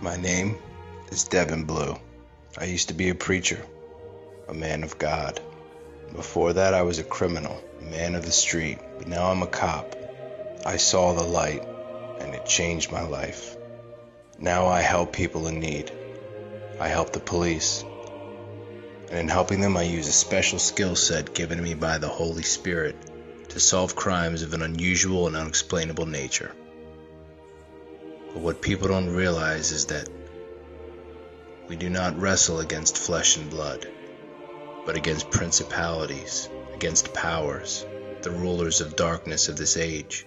My name is Devin Blue. I used to be a preacher, a man of God. Before that, I was a criminal, a man of the street, but now I'm a cop. I saw the light, and it changed my life. Now I help people in need. I help the police. And in helping them, I use a special skill set given to me by the Holy Spirit to solve crimes of an unusual and unexplainable nature. But what people don't realize is that we do not wrestle against flesh and blood, but against principalities, against powers, the rulers of darkness of this age,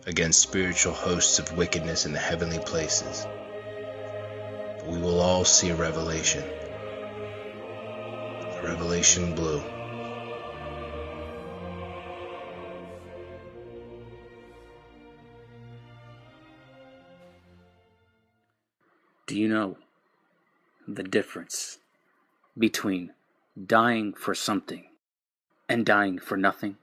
against spiritual hosts of wickedness in the heavenly places. But we will all see a revelation blue. Do you know the difference between dying for something and dying for nothing?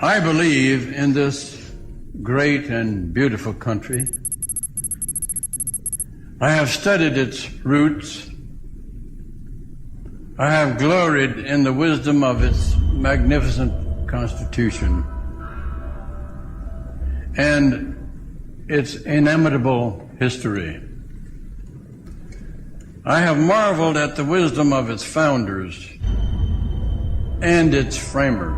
I believe in this great and beautiful country. I have studied its roots. I have gloried in the wisdom of its magnificent Constitution and its inimitable history. I have marveled at the wisdom of its founders and its framers.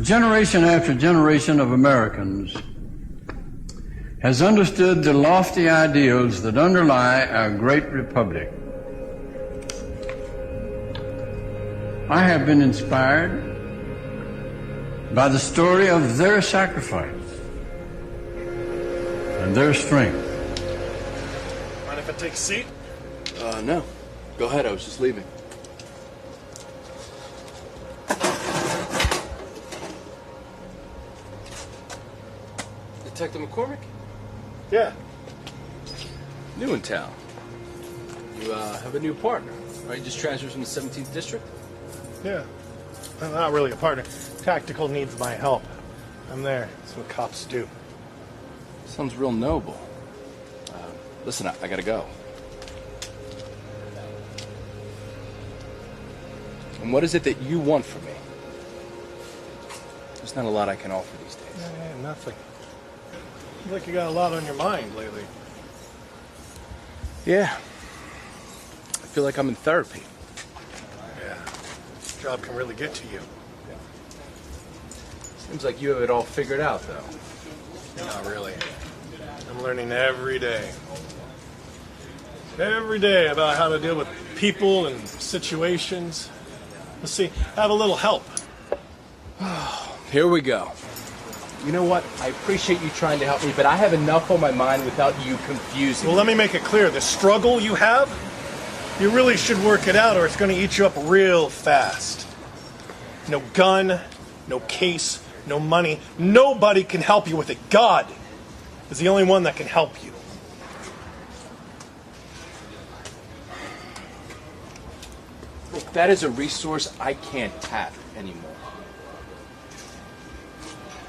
Generation after generation of Americans has understood the lofty ideals that underlie our great republic. I have been inspired by the story of their sacrifice and their strength. Mind if I take a seat? No. Go ahead, I was just leaving. Detective McCormick? Yeah. New in town. You have a new partner, right? You just transferred from the 17th District? Yeah. I'm not really a partner. Tactical needs my help. I'm there. That's what cops do. Sounds real noble. Listen, I gotta go. And what is it that you want from me? There's not a lot I can offer these days. Yeah, nothing. Seems like you got a lot on your mind lately. Yeah. I feel like I'm in therapy. Yeah. This job can really get to you. Seems like you have it all figured out, though. Not really. I'm learning every day. Every day about how to deal with people and situations. Let's see, have a little help. Here we go. You know what? I appreciate you trying to help me, but I have enough on my mind without you confusing Well, me. let me make it clear. The struggle you have, you really should work it out or it's going to eat you up real fast. No gun, no case, no money. Nobody can help you with it. God is the only one that can help you. Look, that is a resource I can't tap anymore.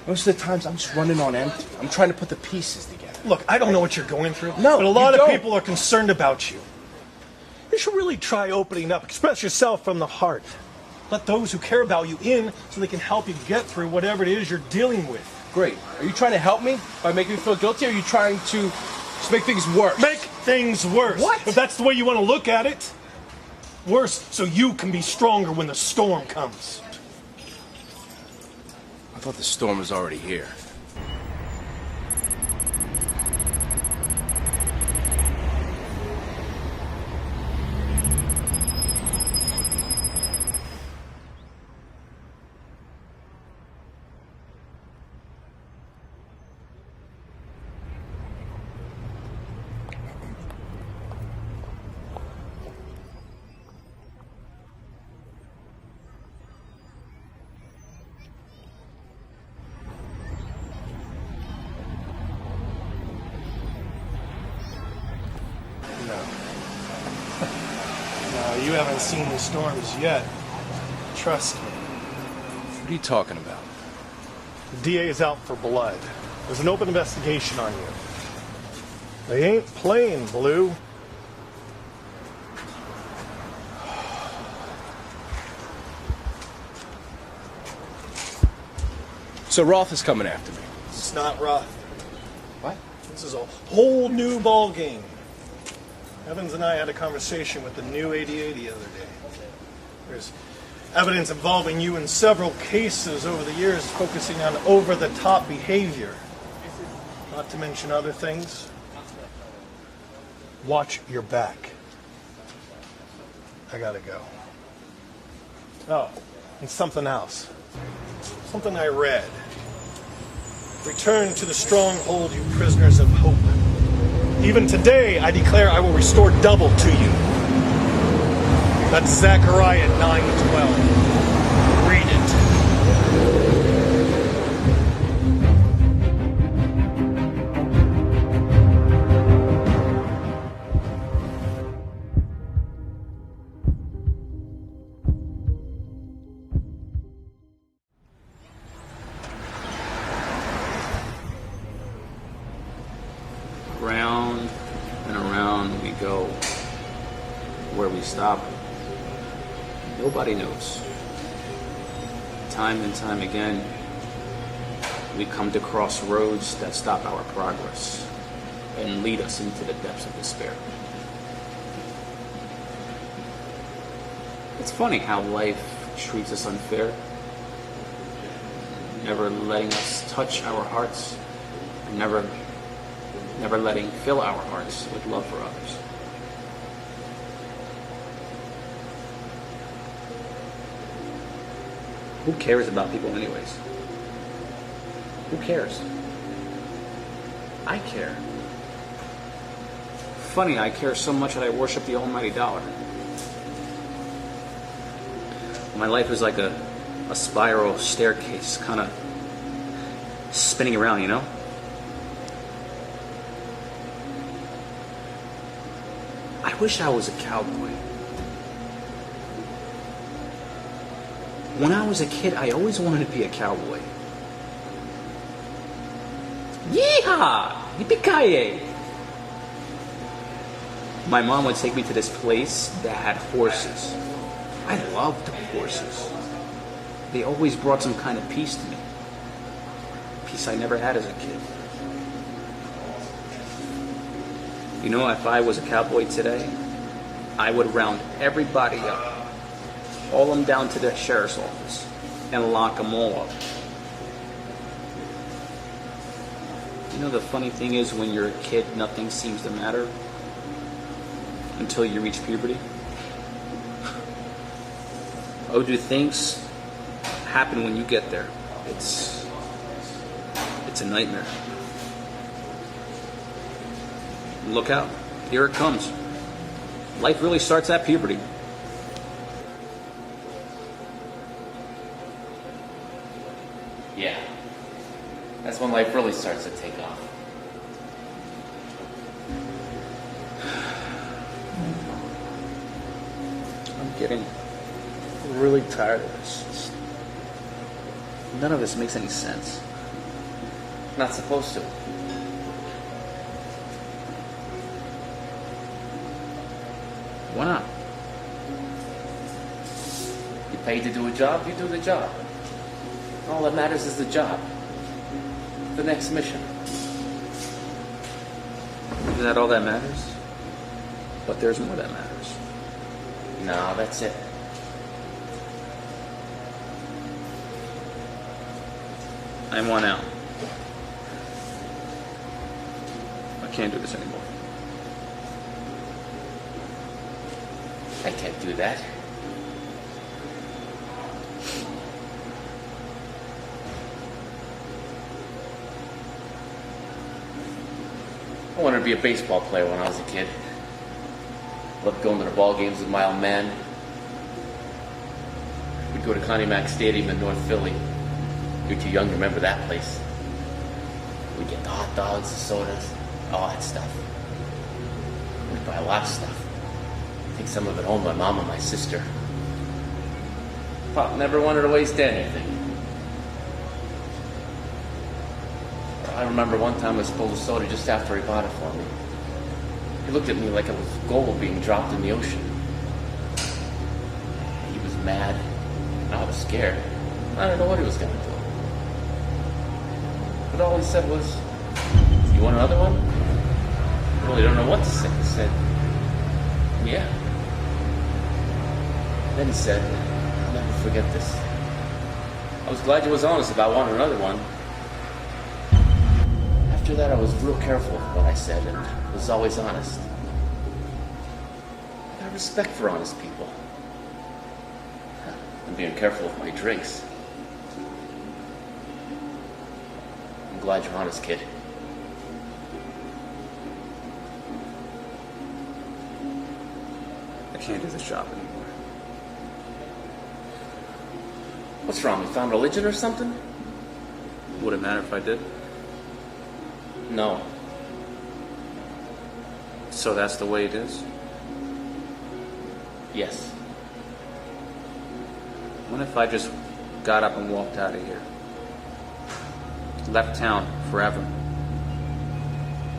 Most of the times I'm just running on empty. I'm trying to put the pieces together. Look, I don't know what you're going through, No, but a lot you of don't. people are concerned about you. You should really try opening up. Express yourself from the heart. Let those who care about you in so they can help you get through whatever it is you're dealing with. Great. Are you trying to help me by making me feel guilty, or are you trying to just make things worse? Make things worse. What? If that's the way you want to look at it. Worse, so you can be stronger when the storm comes. I thought the storm was already here. No, you haven't seen the storms yet. Trust me. What are you talking about? The DA is out for blood. There's an open investigation on you. They ain't playing, Blue. So Roth is coming after me. It's not Roth. What? This is a whole new ball game. Evans and I had a conversation with the new ADA the other day. There's evidence involving you in several cases over the years, focusing on over-the-top behavior. Not to mention other things. Watch your back. I gotta go. Oh, and something else. Something I read. Return to the stronghold, you prisoners of hope. Even today, I declare I will restore double to you. That's Zechariah 9:12. Read it. Round and around we go. Where we stop, nobody knows. Time and time again, we come to crossroads that stop our progress and lead us into the depths of despair. It's funny how life treats us unfair, never letting us touch our hearts, and never letting fill our hearts with love for others. Who cares about people anyways? Who cares? I care. Funny, I care so much that I worship the almighty dollar. My life is like a spiral staircase, kind of spinning around, you know? I wish I was a cowboy. When I was a kid, I always wanted to be a cowboy. Yeehaw! Yippee-ki-yay! My mom would take me to this place that had horses. I loved horses. They always brought some kind of peace to me. Peace I never had as a kid. You know, if I was a cowboy today, I would round everybody up, haul them down to the sheriff's office, and lock them all up. You know, the funny thing is, when you're a kid, nothing seems to matter until you reach puberty. Oh, do things happen when you get there? It's a nightmare. Look out. Here it comes. Life really starts at puberty. Yeah. That's when life really starts to take off. I'm getting really tired of this. None of this makes any sense. Not supposed to. Why not? You paid to do a job, you do the job. All that matters is the job. the next mission. Is that all that matters? But there's more that matters. No, that's it. I'm one out. I can't do this anymore. I can't do that. I wanted to be a baseball player when I was a kid. Loved going to the ball games with my old man. We'd go to Connie Mack Stadium in North Philly. You're too young to remember that place. We'd get the hot dogs, the sodas, all that stuff. We'd buy a lot of stuff. Take some of it home to my mom and my sister. Pop never wanted to waste anything. I remember one time I spilled a soda just after he bought it for me. He looked at me like it was gold being dropped in the ocean. He was mad. I was scared. I don't know what he was going to do. But all he said was, "You want another one?" I really don't know what to say. He said, "Yeah." Then he said, "I'll never forget this. I was glad you was honest about wanting another one." After that, I was real careful with what I said and was always honest. I got respect for honest people. I'm being careful with my drinks. I'm glad you're honest, kid. I can't do this job anymore. What's wrong? You found religion or something? Would it matter if I did? No. So that's the way it is? Yes. What if I just got up and walked out of here? Left town forever.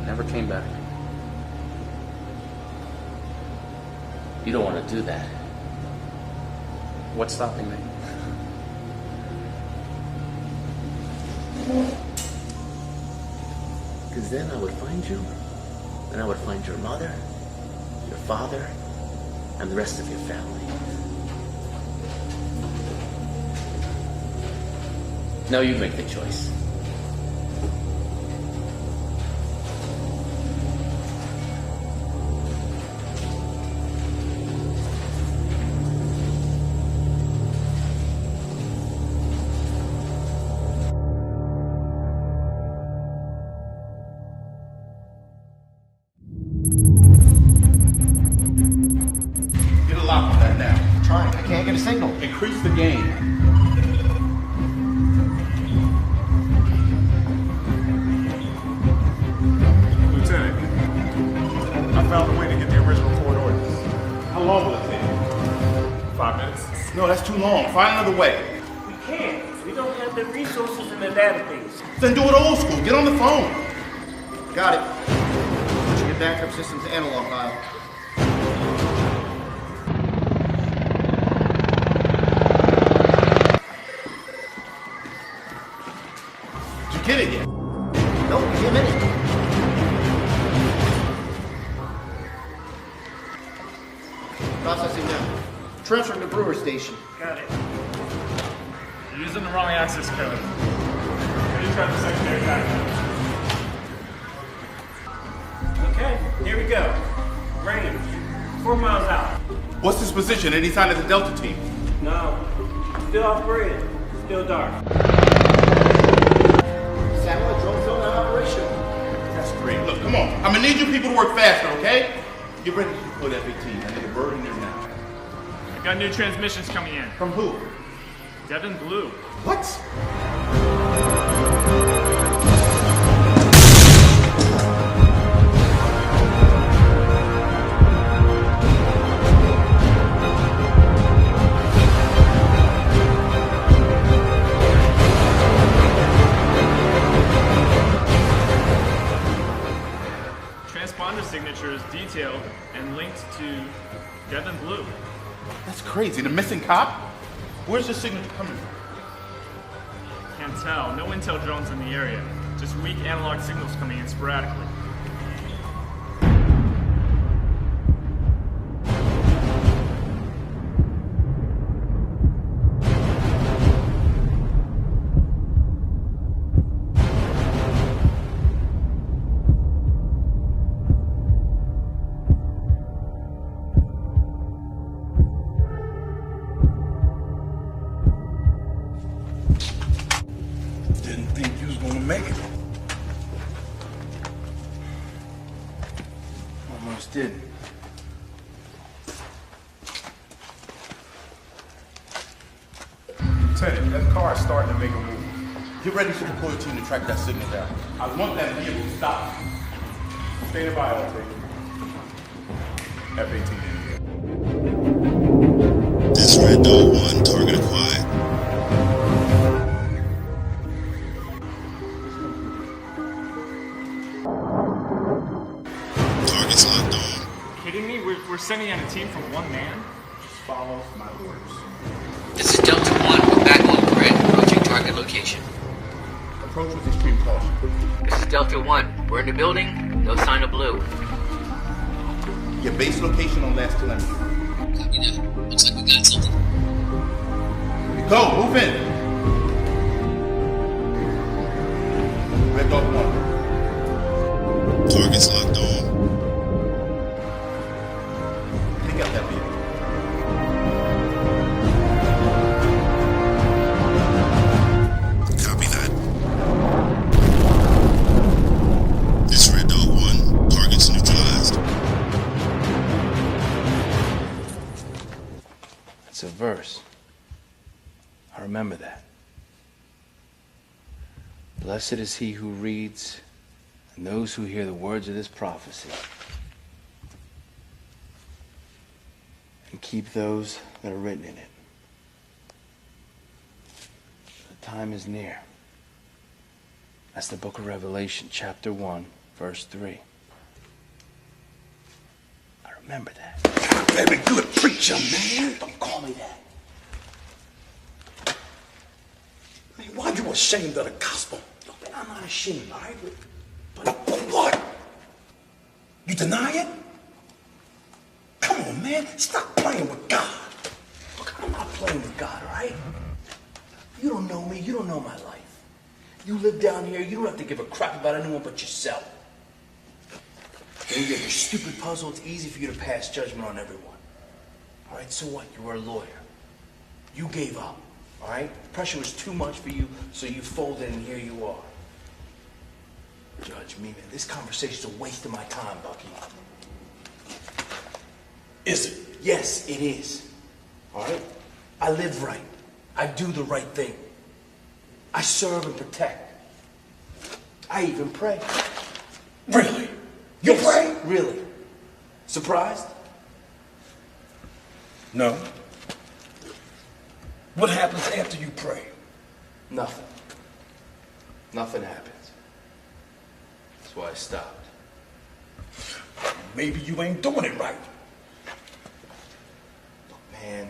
Never came back. You don't want to do that. What's stopping me? Because then I would find you, and I would find your mother, your father, and the rest of your family. Now you make the choice. Get a lock on that now. Trying. I can't get a signal. Increase the gain. Lieutenant, I found a way to get the original court orders. How long will it take? 5 minutes. No, that's too long. Find another way. We can't. We don't have the resources in the database. Then do it old school. Get on the phone. Got it. Switching your backup system to analog file. Did you get it yet? Nope, give me a minute. Processing now. Transferring to Brewer Station. Got it. You're using the wrong access code. Please try the secondary backup. Okay, here we go. Range. 4 miles out. What's his position? Any sign of the Delta team? No. Still off grid. Still dark. Satellite drone zone on operation. That's great. Look, come on. I'm gonna need you people to work faster, okay? Get ready to deploy that big team. I need a bird in there now. I got new transmissions coming in. From who? Devin Blue. What? Transponder signature is detailed and linked to Devin Blue. That's crazy. The missing cop? Where's the signature coming from? Can't tell. No intel drones in the area. Just weak analog signals coming in sporadically. Didn't think you was gonna make it. Almost didn't. Lieutenant, that car is starting to make a move. Get ready for the deploy team to track that signal down. I want that vehicle to stop. Stay by, I'll take it. F-18 in here. This is Red Dog 1, target acquired. Target's locked on. Kidding me? We're sending out a team from one man? Just follow my orders. This is Delta 1 with backlog grid, approaching target location. Approach with extreme caution. This is Delta 1. We're in the building, no sign of blue. Your base location on last telemetry. Copy that. Looks like we got something. Go, move in. Red Dog 1. Target's locked on. Take out that vehicle. Copy that. This is Red Dog 1, target's neutralized. It's a verse. I remember that. Blessed is he who reads and those who hear the words of this prophecy and keep those that are written in it. The time is near. That's the book of Revelation, chapter 1, verse 3. I remember that. Very good preacher, man. Don't call me that. Man, why you ashamed of the gospel? Look, man, I'm not ashamed, all right? But what? You deny it? Come on, man. Stop playing with God. Look, I'm not playing with God, all right? You don't know me. You don't know my life. You live down here. You don't have to give a crap about anyone but yourself. When you get your stupid puzzle, it's easy for you to pass judgment on everyone. All right, so what? You were a lawyer. You gave up, all right? Pressure was too much for you, so you folded, and here you are. Judge me, man. This conversation's a waste of my time, Bucky. Is it? Yes, it is. All right? I live right. I do the right thing. I serve and protect. I even pray. Really? You pray? Really. Surprised? No. What happens after you pray? Nothing. Nothing happens. That's why I stopped. Maybe you ain't doing it right. Look, man,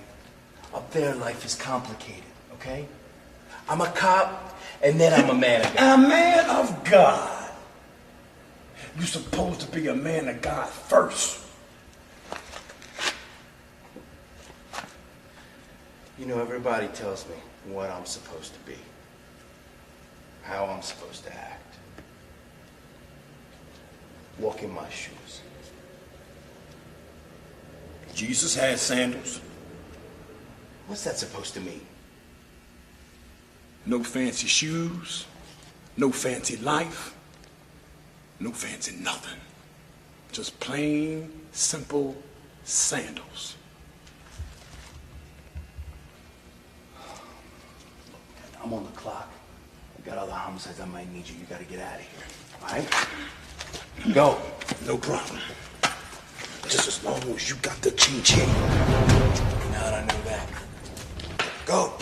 up there life is complicated, okay? I'm a cop, and then I'm a man of God. A man of God? You're supposed to be a man of God first. You know, everybody tells me what I'm supposed to be, how I'm supposed to act. Walk in my shoes. Jesus had sandals. What's that supposed to mean? No fancy shoes, no fancy life, no fancy nothing. Just plain, simple sandals. I'm on the clock. I got other homicides. I might need you. You gotta get out of here. All right? Go. No problem. Just as long as you got the ching-ching. Now that I know that. Go.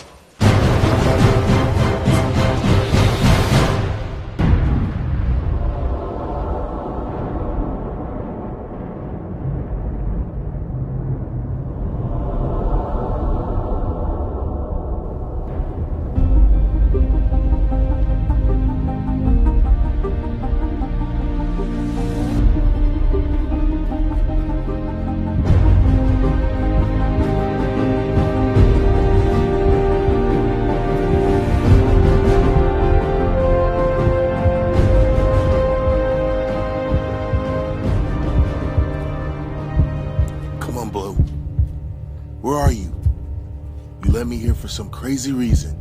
for some crazy reason.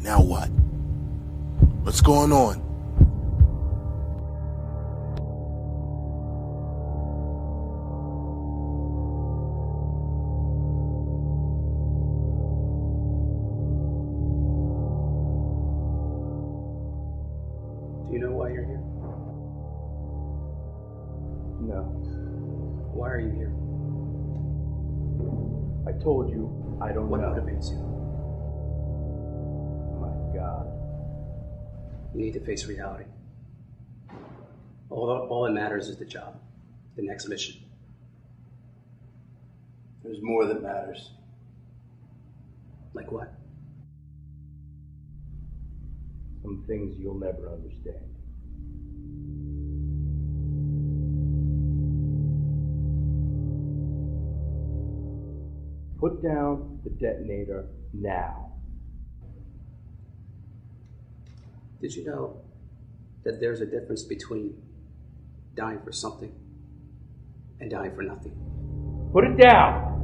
Now what? What's going on? Do you know why you're here? No. Why are you here? I told you, I don't What know. motivates you? My God. You need to face reality. All that matters is the job, the next mission. There's more that matters. Like what? Some things you'll never understand. Put down the detonator now. Did you know that there's a difference between dying for something and dying for nothing? Put it down!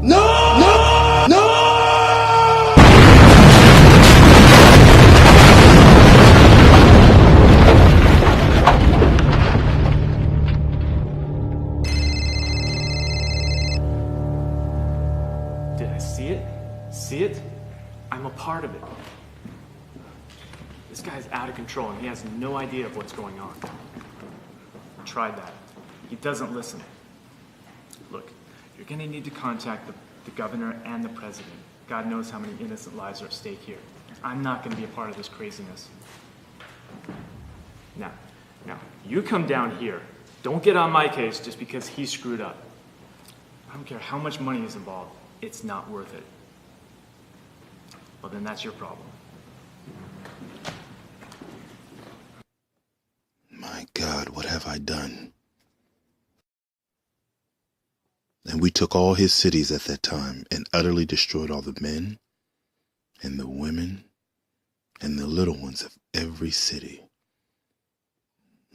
No! No! No! Did I see it? See it? I'm a part of it. This guy's out of control and he has no idea of what's going on. I tried that. He doesn't listen. Look, you're gonna need to contact the governor and the president. God knows how many innocent lives are at stake here. I'm not gonna be a part of this craziness. Now, you come down here. Don't get on my case just because he screwed up. I don't care how much money is involved. It's not worth it. Well, then that's your problem. My God, what have I done? And we took all his cities at that time and utterly destroyed all the men and the women and the little ones of every city.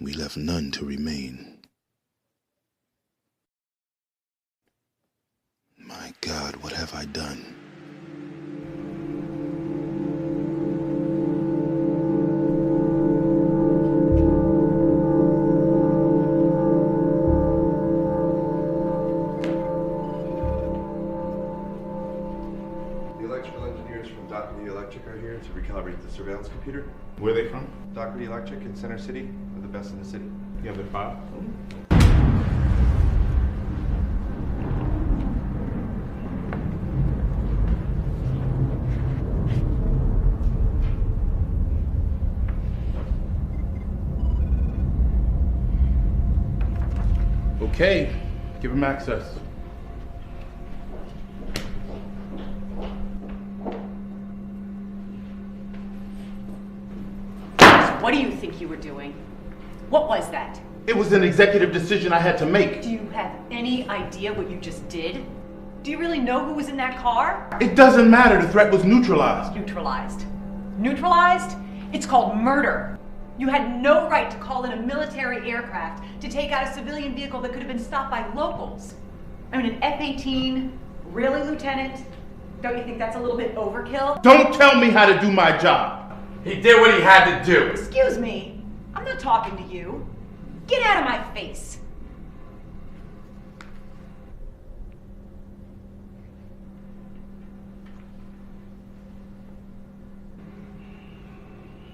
We left none to remain. My God, what have I done? The electrical engineers from Doherty Electric are here to recalibrate the surveillance computer. Where are they from? Doherty Electric in Center City are the best in the city. You have their file? Okay, give him access. What do you think you were doing? What was that? It was an executive decision I had to make. Do you have any idea what you just did? Do you really know who was in that car? It doesn't matter, the threat was neutralized. Neutralized. Neutralized? It's called murder. You had no right to call in a military aircraft to take out a civilian vehicle that could have been stopped by locals. I mean, an F-18, really, Lieutenant? Don't you think that's a little bit overkill? Don't tell me how to do my job. He did what he had to do. Excuse me, I'm not talking to you. Get out of my face.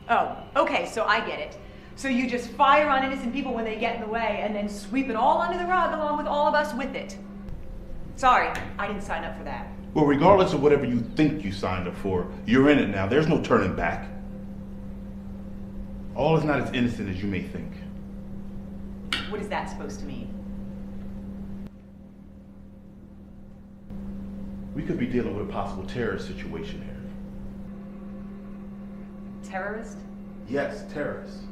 Oh, okay, so I get it. So you just fire on innocent people when they get in the way and then sweep it all under the rug along with all of us with it. Sorry, I didn't sign up for that. Well, regardless of whatever you think you signed up for, you're in it now. There's no turning back. All is not as innocent as you may think. What is that supposed to mean? We could be dealing with a possible terrorist situation here. Terrorist? Yes, terrorists.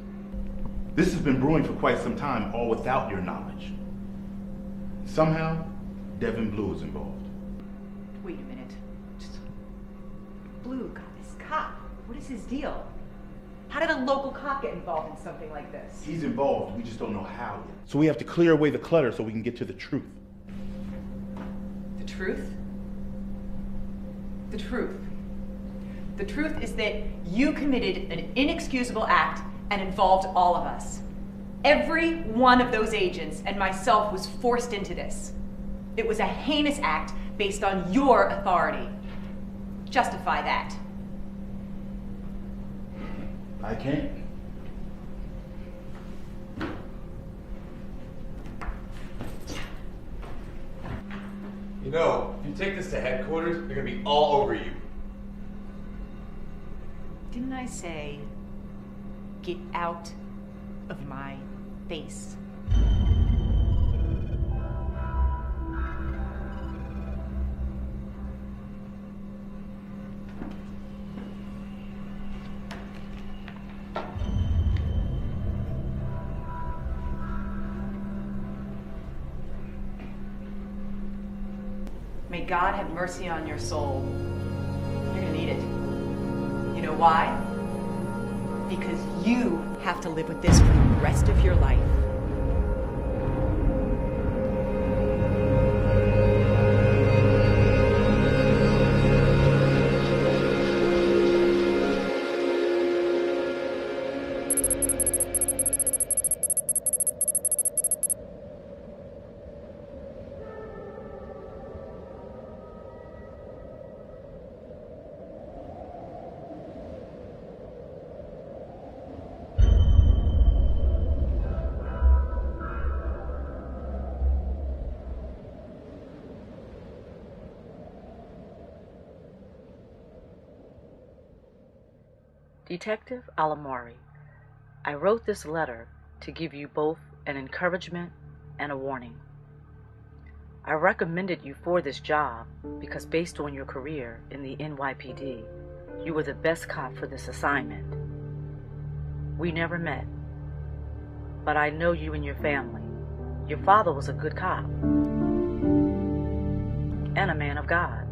This has been brewing for quite some time, all without your knowledge. Somehow, Devin Blue is involved. Wait a minute. Blue got this cop. What is his deal? How did a local cop get involved in something like this? He's involved, we just don't know how yet. So we have to clear away the clutter so we can get to the truth. The truth? The truth. The truth is that you committed an inexcusable act and involved all of us. Every one of those agents and myself was forced into this. It was a heinous act based on your authority. Justify that. I can't. You know, if you take this to headquarters, they're gonna be all over you. Didn't I say, get out of my face? May God have mercy on your soul. You're gonna need it. You know why? Because you have to live with this for the rest of your life. Detective Alamari, I wrote this letter to give you both an encouragement and a warning. I recommended you for this job because based on your career in the NYPD, you were the best cop for this assignment. We never met, but I know you and your family. Your father was a good cop and a man of God.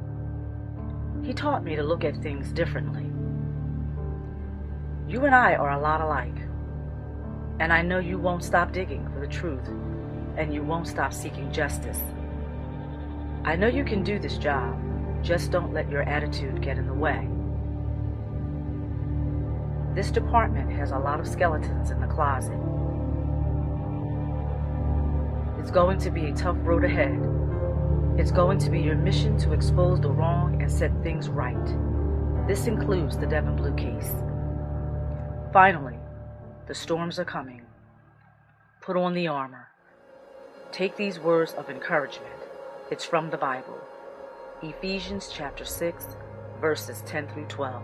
He taught me to look at things differently. You and I are a lot alike, and I know you won't stop digging for the truth, and you won't stop seeking justice. I know you can do this job, just don't let your attitude get in the way. This department has a lot of skeletons in the closet. It's going to be a tough road ahead. It's going to be your mission to expose the wrong and set things right. This includes the Devin Blue case. Finally, the storms are coming. Put on the armor. Take these words of encouragement. It's from the Bible. Ephesians chapter 6, verses 10 through 12.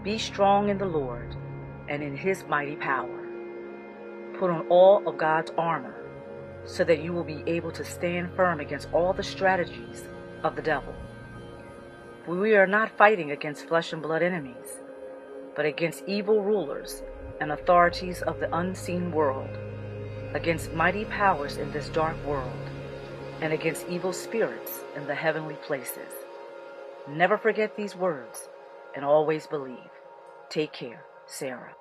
Be strong in the Lord and in his mighty power. Put on all of God's armor so that you will be able to stand firm against all the strategies of the devil. For we are not fighting against flesh and blood enemies, but against evil rulers and authorities of the unseen world, against mighty powers in this dark world, and against evil spirits in the heavenly places. Never forget these words, and always believe. Take care, Sarah.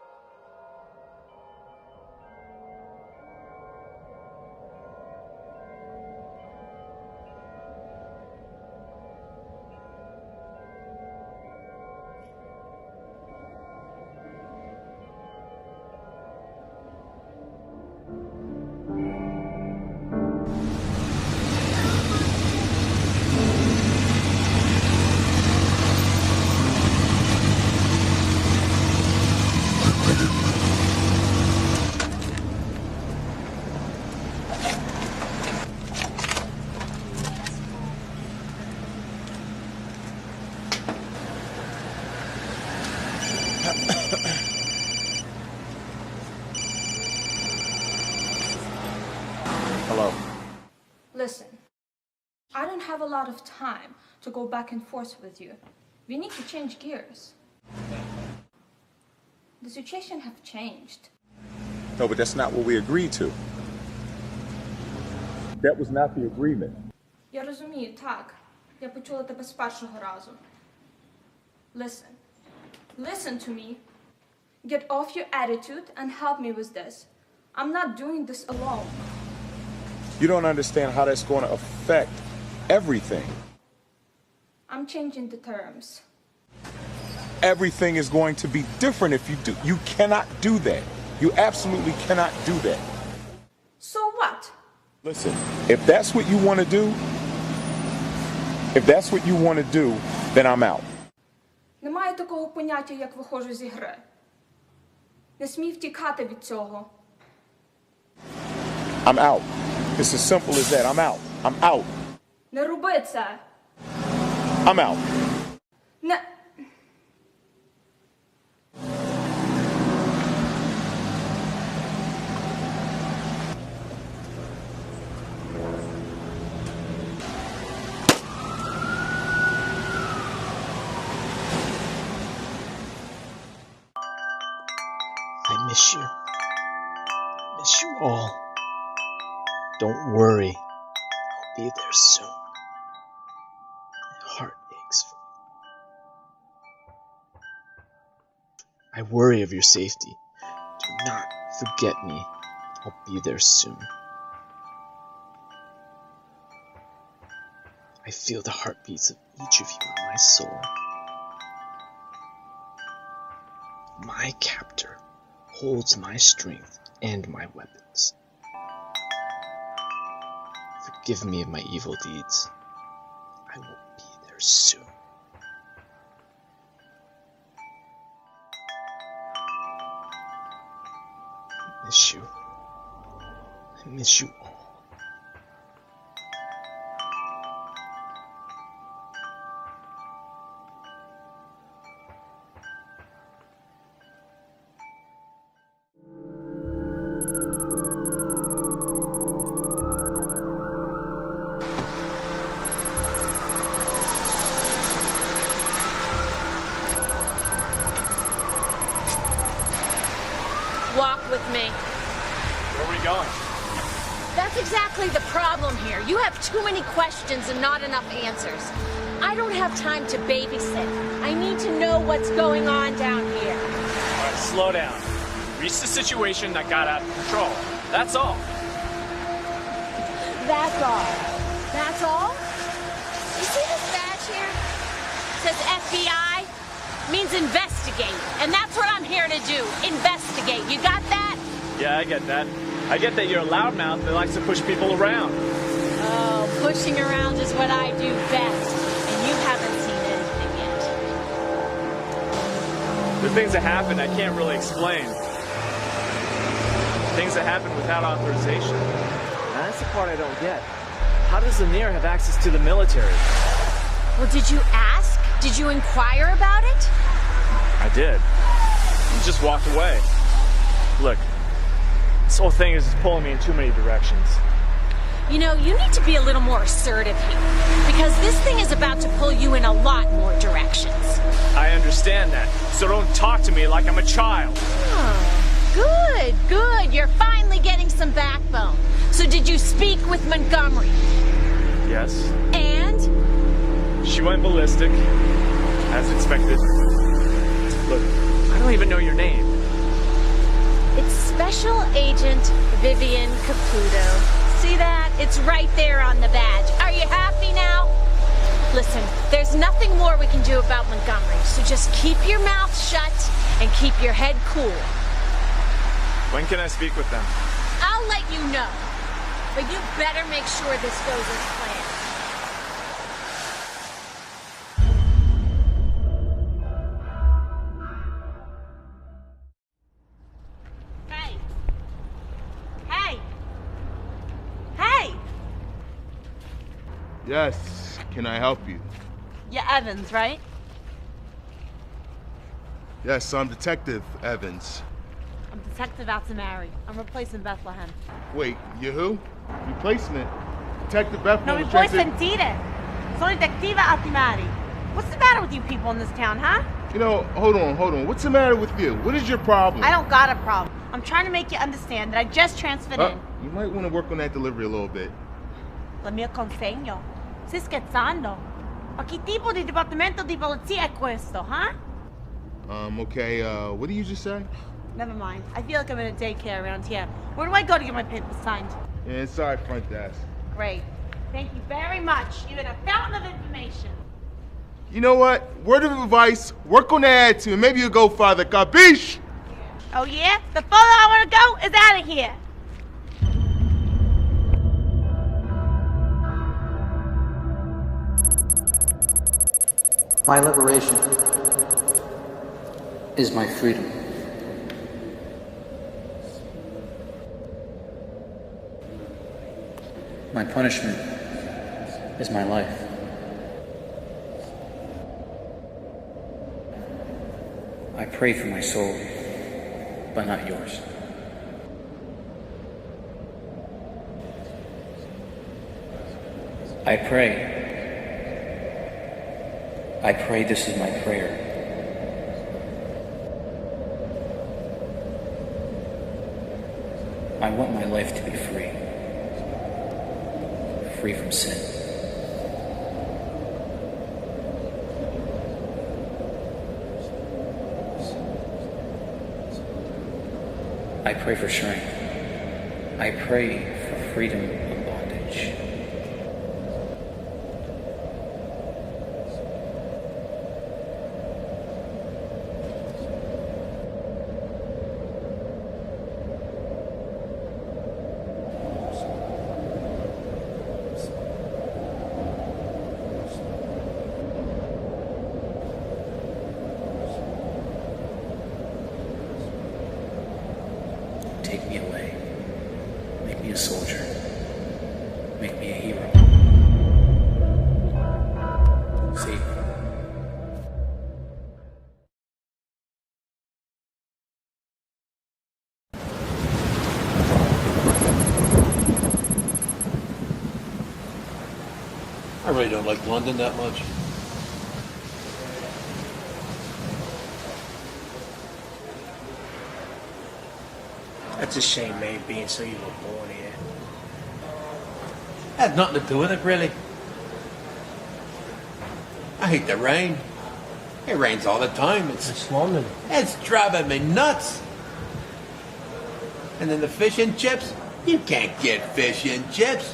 Hello. Listen, I don't have a lot of time to go back and forth with you. We need to change gears. The situation have changed. No, but that's not what we agreed to. That was not the agreement. Я розумію, так. Я почула тебе з першого разу. Listen. Listen to me. Get off your attitude and help me with this. I'm not doing this alone. You don't understand how that's going to affect everything. I'm changing the terms. Everything is going to be different if you do. You cannot do that. You absolutely cannot do that. So what? Listen, if that's what you want to do, then I'm out. Немає такого поняття, як виходжу зі гри. Не смій втікати від цього. I'm out. It's as simple as that. I'm out. I'm out. Не роби це. I'm out. Не... I miss you. Miss you all. Don't worry. I'll be there soon. My heart aches for you. I worry of your safety. Do not forget me. I'll be there soon. I feel the heartbeats of each of you in my soul. My captor holds my strength and my weapons. Forgive me of my evil deeds. I will be there soon. I miss you. I miss you all. Walk with me. Where are we going? That's exactly the problem here. You have too many questions and not enough answers. I don't have time to babysit. I need to know what's going on down here. All right, slow down. Reach the situation that got out of control. That's all. That's all. That's all? You see this badge here? It says FBI. Means investigate. And that's what I'm here to do. Investigate. You got that? Yeah, I get that. I get that you're a loudmouth that likes to push people around. Oh, pushing around is what I do best. And you haven't seen anything yet. The things that happen I can't really explain. Things that happen without authorization. Now, that's the part I don't get. How does Lanier have access to the military? Well, did you ask? Did you inquire about it? I did. He just walked away. Look, this whole thing is just pulling me in too many directions. You know, you need to be a little more assertive here. Because this thing is about to pull you in a lot more directions. I understand that. So don't talk to me like I'm a child. Oh, good, good. You're finally getting some backbone. So did you speak with Montgomery? Yes. And? She went ballistic, as expected. Look, I don't even know your name. It's Special Agent Vivian Caputo. See that? It's right there on the badge. Are you happy now? Listen, there's nothing more we can do about Montgomery, so just keep your mouth shut and keep your head cool. When can I speak with them? I'll let you know, but you better make sure this goes as planned. Yes, can I help you? You're Evans, right? Yes, I'm Detective Evans. I'm Detective Altamari. I'm replacing Bethlehem. Wait, you who? Replacement? Detective Bethlehem. No, mi puoi sentire? Sono Detective Altamari. What's the matter with you people in this town, huh? You know, hold on. What's the matter with you? What is your problem? I don't got a problem. I'm trying to make you understand that I just transferred in. You might want to work on that delivery a little bit. La mia consegno. Stai scherzando? Ma che tipo di dipartimento di polizia è questo, huh? Okay, what did you just say? Never mind. I feel like I'm in a daycare around here. Where do I go to get my papers signed? Yeah, sorry, front desk. Great. Thank you very much. You've been a fountain of information. You know what? Word of advice, work on the attitude, and maybe you'll go farther. Capiche? Oh yeah? The further I want to go is out of here. My liberation is my freedom. My punishment is my life. I pray for my soul, but not yours. I pray this is my prayer. I want my life to be free. Free from sin. I pray for strength. I pray for freedom of bondage. Take me away. Make me a soldier. Make me a hero. Save me. I really don't like London that much. That's a shame, mate, being so you were born here. Had nothing to do with it, really. I hate the rain. It rains all the time. It's London. It's driving me nuts. And then the fish and chips. You can't get fish and chips.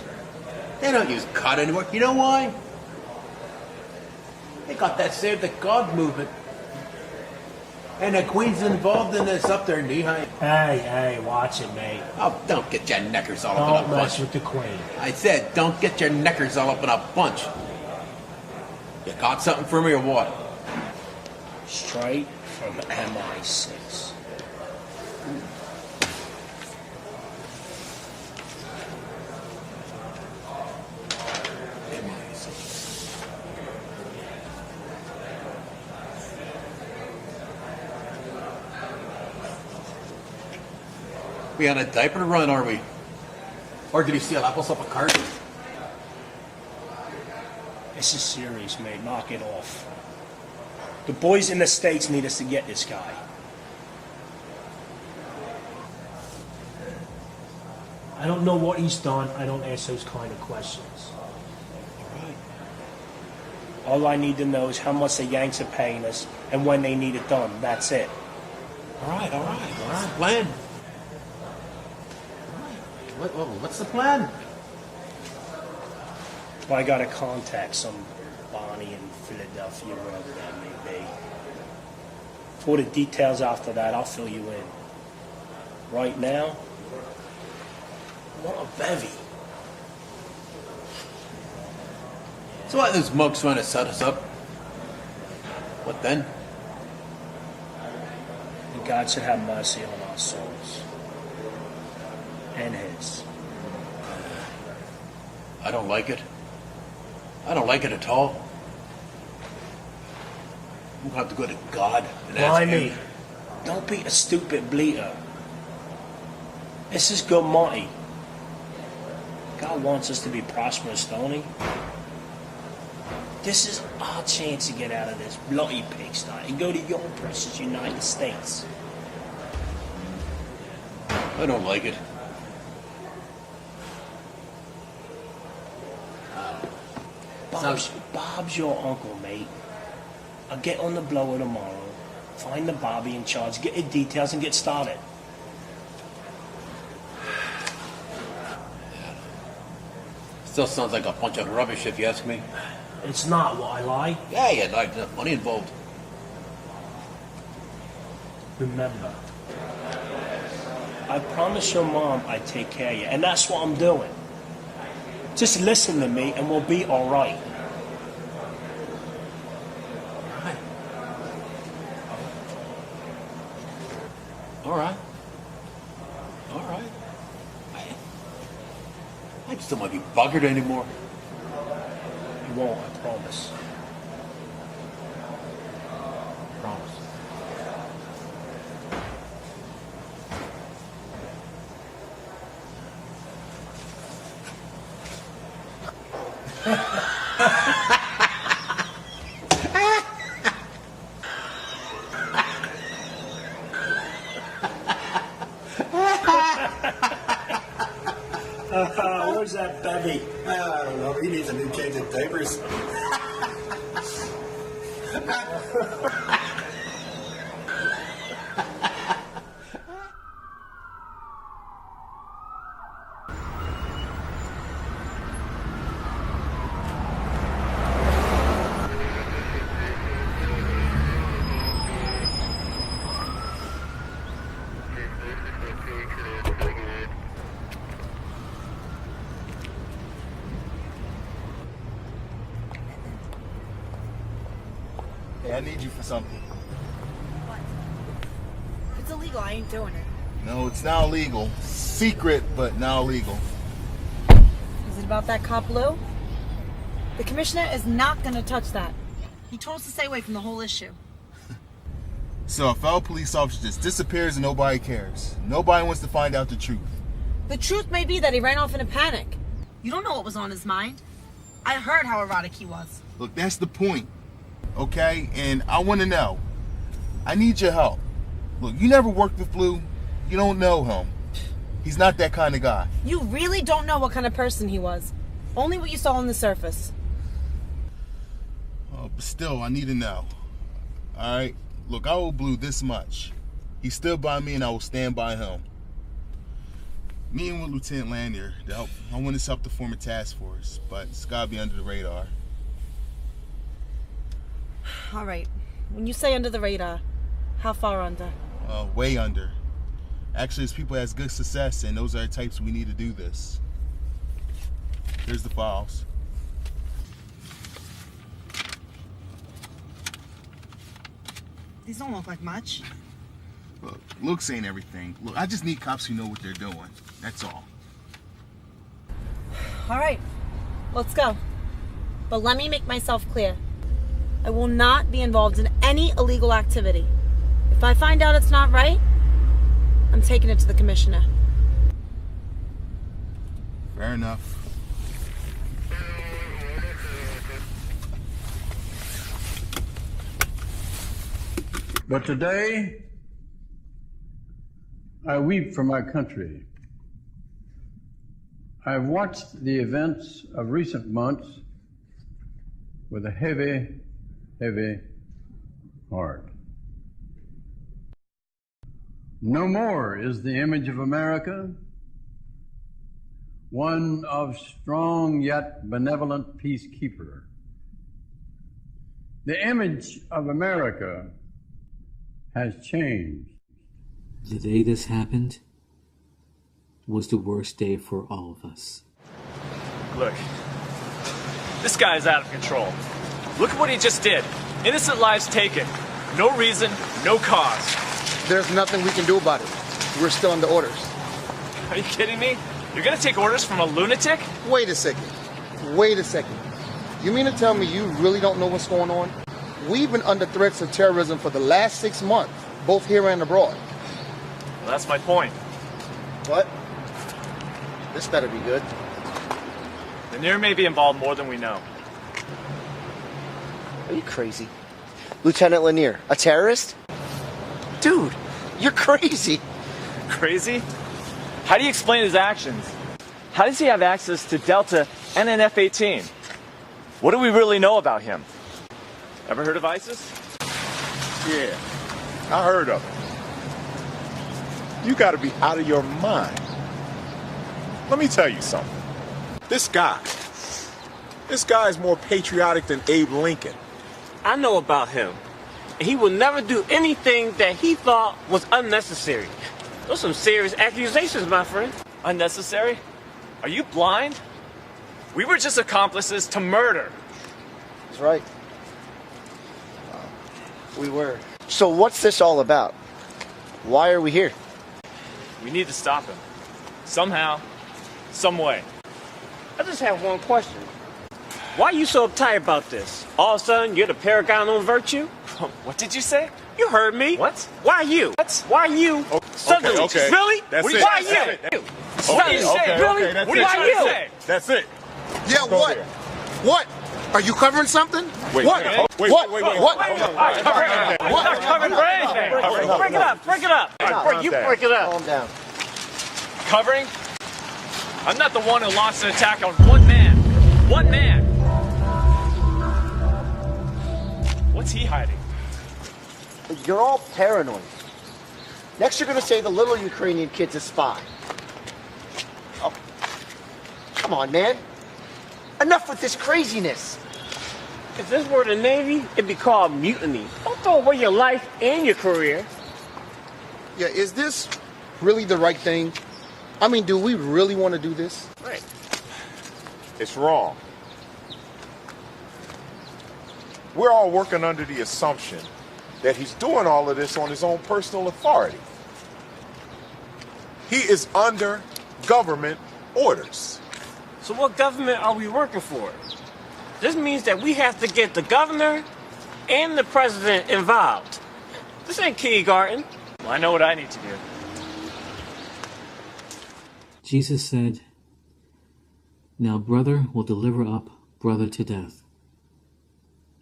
They don't use cod anymore. You know why? They got that Save the God movement. And the Queen's involved in this up there, knee-high. Hey, watch it, mate. Oh, don't get your knickers all up in a Don't mess bunch. with the Queen. I said, don't get your knickers all up in a bunch. You got something for me or what? Straight from MI6. We on a diaper run, are we? Or did he steal apples off a cart? This is serious, mate. Knock it off. The boys in the States need us to get this guy. I don't know what he's done. I don't ask those kind of questions. All I need to know is how much the Yanks are paying us and when they need it done. That's it. All right. What's the plan? What's the plan? Well, I gotta contact some Bonnie in Philadelphia, wherever that may be. For the details after that, I'll fill you in. Right now, what a bevy. So what, this mug's trying to set us up? What then? And God should have mercy on our souls. And his. I don't like it. I don't like it at all. We'll have to go to God and ask him. Don't be a stupid bleater. This is good money. God wants us to be prosperous, don't he? This is our chance to get out of this bloody pigsty and go to your precious United States. I don't like it. Bob's your uncle, mate. I'll get on the blower tomorrow. Find the Bobby in charge, get the details, and get started. Still sounds like a bunch of rubbish if you ask me. It's not what I like. Yeah, like the money involved. Remember, I promised your mom I'd take care of you, and that's what I'm doing. Just listen to me and we'll be all right. All right. All right. I just don't want to be buggered anymore. You won't, I promise. Promise. Where's that bevy? I don't know. He needs a new change of diapers. Hey, I need you for something. What? If it's illegal, I ain't doing it. No, it's now legal. Secret, but now legal. Is it about that cop Lou? The commissioner is not going to touch that. He told us to stay away from the whole issue. So a fellow police officer just disappears and nobody cares. Nobody wants to find out the truth. The truth may be that he ran off in a panic. You don't know what was on his mind. I heard how erotic he was. Look, that's the point. Okay? And I want to know. I need your help. Look, you never worked with Blue. You don't know him. He's not that kind of guy. You really don't know what kind of person he was. Only what you saw on the surface. Oh, but still, I need to know. All right? Look, I owe Blue this much. He stood by me and I will stand by him. Meeting with Lieutenant Lanier to help. I want his help to form a task force, but it's got to be under the radar. All right. When you say under the radar, how far under? Way under. Actually, there's people that has good success, and those are the types we need to do this. Here's the files. These don't look like much. Look, looks ain't everything. Look, I just need cops who know what they're doing. That's all. All right. Let's go. But let me make myself clear. I will not be involved in any illegal activity. If I find out it's not right, I'm taking it to the commissioner. Fair enough. But today, I weep for my country. I have watched the events of recent months with a heavy, heavy heart. No more is the image of America one of strong yet benevolent peacekeeper. The image of America has changed. The day this happened was the worst day for all of us. Look, this guy is out of control. Look at what he just did. Innocent lives taken. No reason, no cause. There's nothing we can do about it. We're still under orders. Are you kidding me? You're gonna take orders from a lunatic? Wait a second. Wait a second. You mean to tell me you really don't know what's going on? We've been under threats of terrorism for the last 6 months, both here and abroad. Well, that's my point. What? This better be good. Lanier may be involved more than we know. Are you crazy? Lieutenant Lanier, a terrorist? Dude, you're crazy. Crazy? How do you explain his actions? How does he have access to Delta and an F-18? What do we really know about him? Ever heard of ISIS? Yeah. I heard of it. You got to be out of your mind. Let me tell you something. This guy is more patriotic than Abe Lincoln. I know about him. He will never do anything that he thought was unnecessary. Those are some serious accusations, my friend. Unnecessary? Are you blind? We were just accomplices to murder. That's right. We were. So what's this all about? Why are we here? We need to stop him. Somehow, some way. I just have one question. Why are you so uptight about this? All of a sudden, you're the paragon of virtue? What did you say? You heard me. What? Why you? What? Why you? Suddenly. Okay. Really? That's it. Why That's you? it. Suddenly. Really? That's Why it. you? That's it. Yeah, what? What? Are you covering something? Wait, what? wait. What? Hold What? I'm not covering for anything. Break it up. Break it up. You break it up. Calm down. Covering? I'm not the one who launched an attack on one man. One man. What's he hiding? You're all paranoid. Next you're gonna say the little Ukrainian kid's a spy. Oh. Come on, man. Enough with this craziness. If this were the Navy, it'd be called mutiny. Don't throw away your life and your career. Yeah, is this really the right thing? I mean, do we really want to do this? Right. It's wrong. We're all working under the assumption that he's doing all of this on his own personal authority. He is under government orders. So what government are we working for? This means that we have to get the governor and the president involved. This ain't kindergarten. Well, I know what I need to do. Jesus said, "Now brother will deliver up brother to death,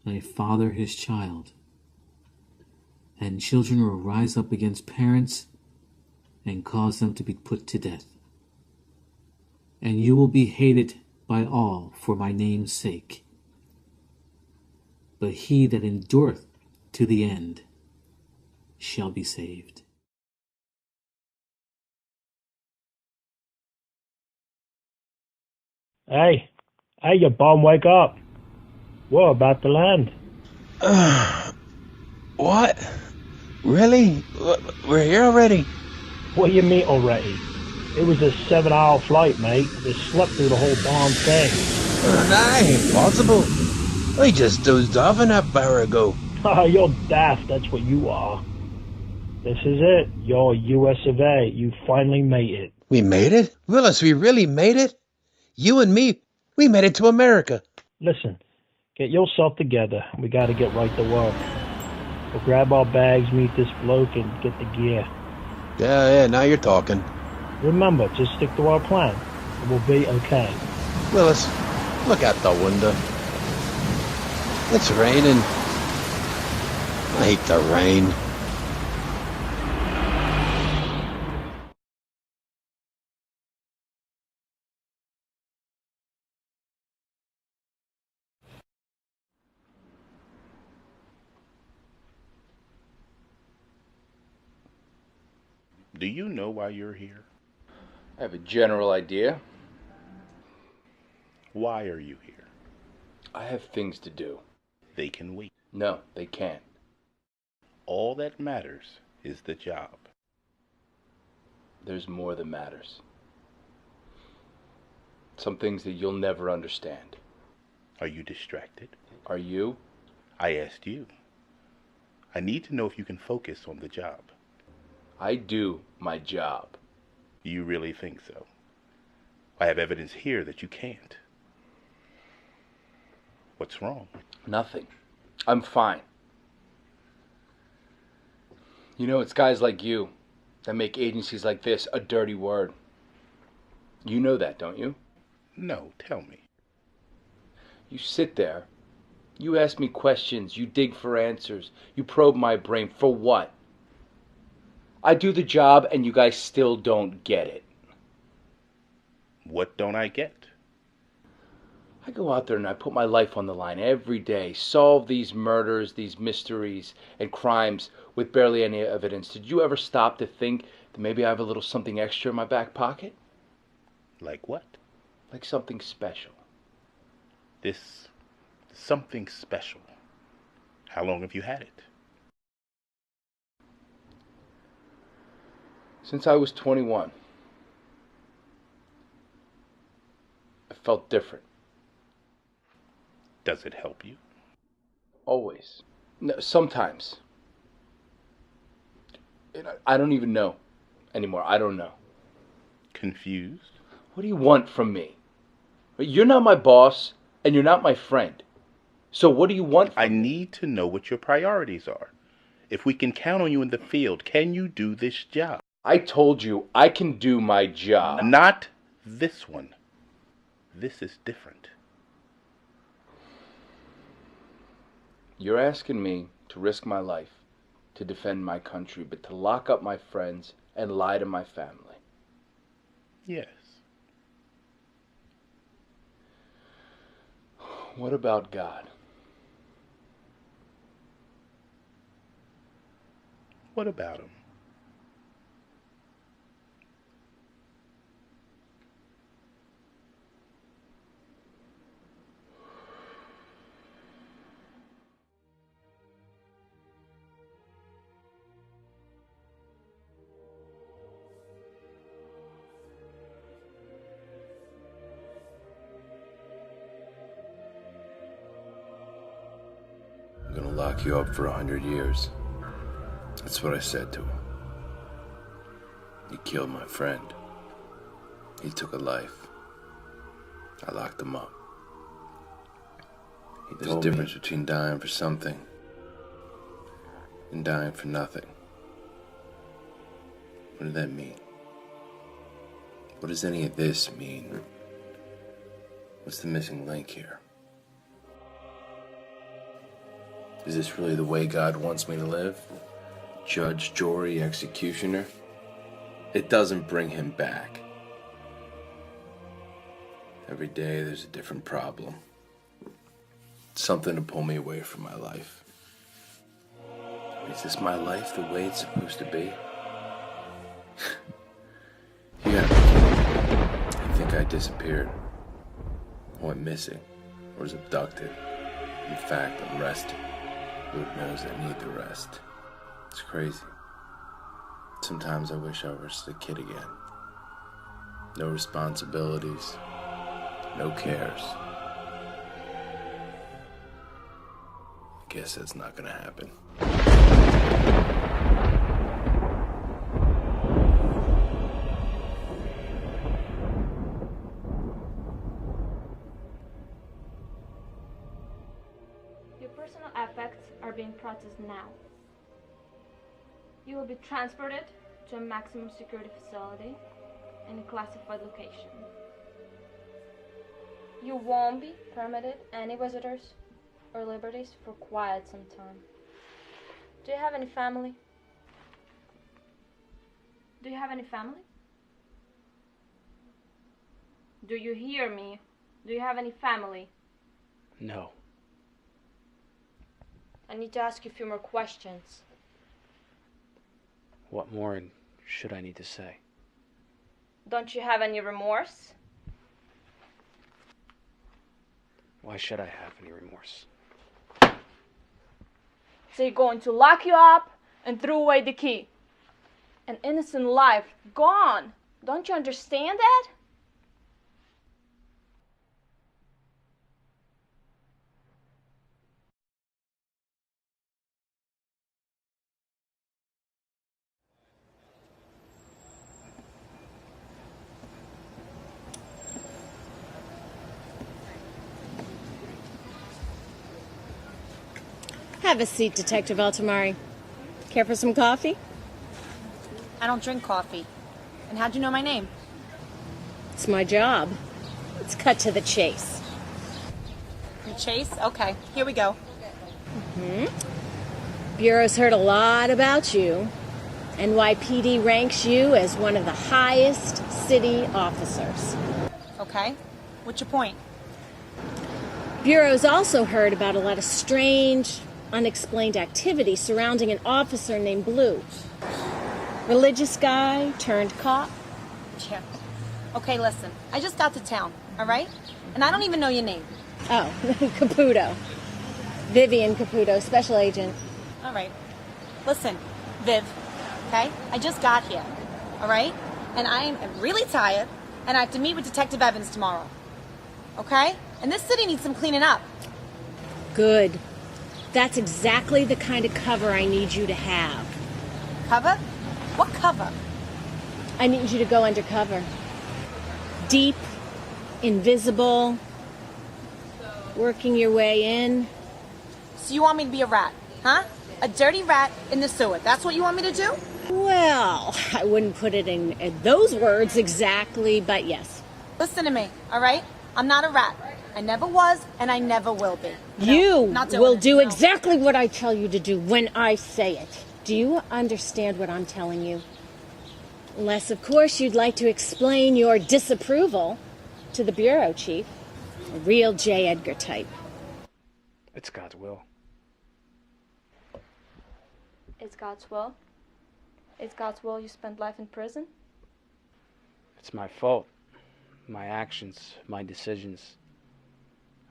and a father his child, and children will rise up against parents and cause them to be put to death. And you will be hated by all for my name's sake. But he that endureth to the end shall be saved." Hey, you bum, wake up. We're about to land. What? Really? We're here already? What do you mean already? It was a 7-hour flight, mate. They slept through the whole darn thing. That ain't possible. We just dozed off an hour ago. You're daft, that's what you are. This is it. You're US of A. You finally made it. We made it? Willis, we really made it? You and me, we made it to America. Listen, get yourself together. We gotta get right to work. We'll grab our bags, meet this bloke, and get the gear. Yeah, now you're talking. Remember, just stick to our plan. and we'll be okay. Willis, look out the window. It's raining. I hate the rain. Do you know why you're here? I have a general idea. Why are you here? I have things to do. They can wait. No, they can't. All that matters is the job. There's more that matters. Some things that you'll never understand. Are you distracted? Are you? I asked you. I need to know if you can focus on the job. I do my job. You really think so? I have evidence here that you can't. What's wrong? Nothing. I'm fine. You know, it's guys like you that make agencies like this a dirty word. You know that, don't you? No, tell me. You sit there, you ask me questions, you dig for answers, you probe my brain. For what? I do the job and you guys still don't get it. What don't I get? I go out there and I put my life on the line every day, solve these murders, these mysteries and crimes with barely any evidence. Did you ever stop to think that maybe I have a little something extra in my back pocket? Like what? Like something special. This something special. How long have you had it? Since I was 21. I felt different. Does it help you? Always. No, sometimes. I don't even know anymore. I don't know. Confused? What do you want from me? You're not my boss, and you're not my friend. So what do you want from me? I need to know what your priorities are. If we can count on you in the field, can you do this job? I told you I can do my job. Not this one. This is different. You're asking me to risk my life to defend my country, but to lock up my friends and lie to my family. Yes. What about God? What about him? I'm gonna lock you up for 100 years. That's what I said to him. He killed my friend. He took a life. I locked him up. There's a difference between dying for something and dying for nothing. What did that mean? What does any of this mean? What's the missing link here? Is this really the way God wants me to live? Judge, jury, executioner? It doesn't bring him back. Every day there's a different problem. Something to pull me away from my life. Is this my life the way it's supposed to be? You gotta be kidding. I think I disappeared. I went missing. Or was abducted. In fact, I'm resting. Lord knows I need the rest. It's crazy. Sometimes I wish I was a kid again. No responsibilities. No cares. I guess that's not gonna happen. Your personal effects are being processed now. You will be transported to a maximum security facility in a classified location. You won't be permitted any visitors or liberties for quite some time. Do you have any family? Do you have any family? Do you hear me? Do you have any family? No. I need to ask you a few more questions. What more should I need to say? Don't you have any remorse? Why should I have any remorse? So you're going to lock you up and throw away the key. An innocent life gone. Don't you understand that? Have a seat, Detective Altamari. Care for some coffee? I don't drink coffee. And how'd you know my name? It's my job. Let's cut to the chase. The chase? Okay, here we go. Bureau's heard a lot about you. NYPD ranks you as one of the highest city officers. Okay, what's your point? Bureau's also heard about a lot of strange, unexplained activity surrounding an officer named Blue. Religious guy turned cop. Yeah. Okay, listen. I just got to town, all right? And I don't even know your name. Oh, Caputo. Vivian Caputo, special agent. All right. Listen, Viv, okay? I just got here, all right? And I am really tired, and I have to meet with Detective Evans tomorrow, okay? And this city needs some cleaning up. Good. That's exactly the kind of cover I need you to have. Cover? What cover? I need you to go undercover. Deep, invisible, working your way in. So you want me to be a rat, huh? A dirty rat in the sewer. That's what you want me to do? Well, I wouldn't put it in those words exactly, but yes. Listen to me, all right? I'm not a rat. I never was, and I never will be. You not doing will it. do No. exactly what I tell you to do when I say it. Do you understand what I'm telling you? Unless, of course, you'd like to explain your disapproval to the bureau chief. A real J. Edgar type. It's God's will. It's God's will? It's God's will you spend life in prison? It's my fault. My actions, my decisions.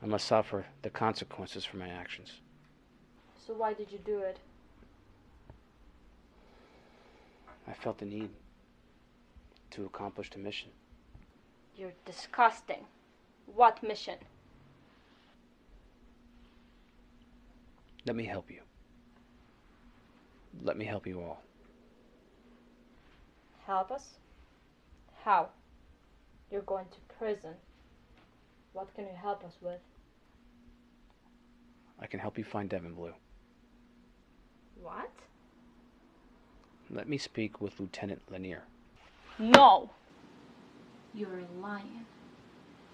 I must suffer the consequences for my actions. So why did you do it? I felt the need to accomplish the mission. You're disgusting. What mission? Let me help you. Let me help you all. Help us? How? You're going to prison. What can you help us with? I can help you find Devin Blue. What? Let me speak with Lieutenant Lanier. No! You're lying.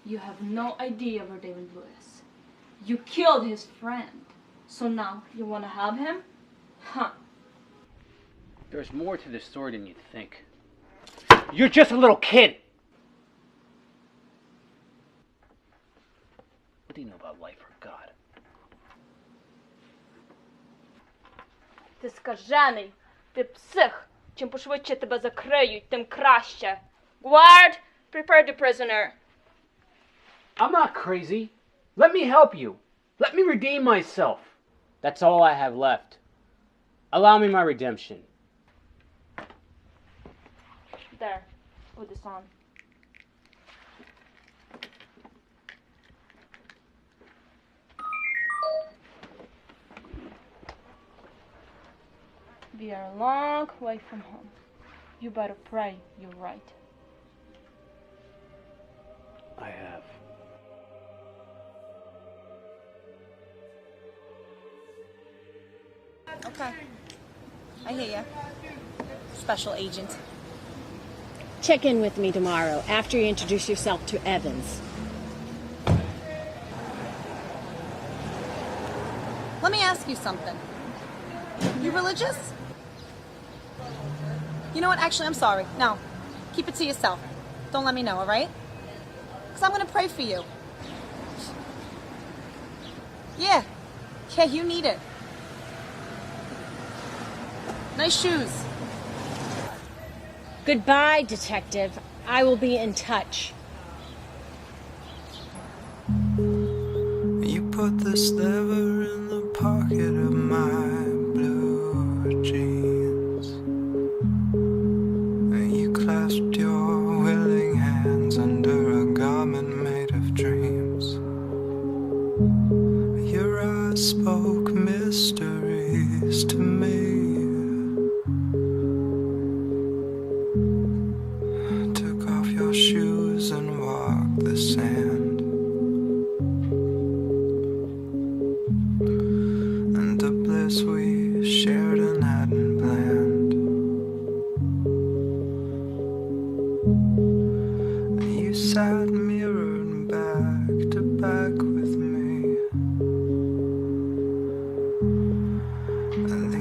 You have no idea where David Blue is. You killed his friend. So now you want to help him? Huh. There's more to this story than you think. You're just a little kid! What do you know about life or God? Ти скажений, ти псих. Чим пошвидше тебе закриють, тим краще. Guard, prepare the prisoner. I'm not crazy. Let me help you. Let me redeem myself. That's all I have left. Allow me my redemption. There, put this on. We are a long way from home. You better pray you're right. I have. Okay. I hear you. Special agent. Check in with me tomorrow after you introduce yourself to Evans. Let me ask you something. You religious? You know what? Actually, I'm sorry. No. Keep it to yourself. Don't let me know, all right? Because I'm going to pray for you. Yeah. Yeah, you need it. Nice shoes. Goodbye, Detective. I will be in touch. You put this lever in the pocket of my blue jeans. You clasped your willing hands under a garment made of dreams. Your eyes spoke mysteries to me. Took off your shoes and walked the sand. And the bliss we shared and hadn't planned. You sat mirrored back to back with me. And the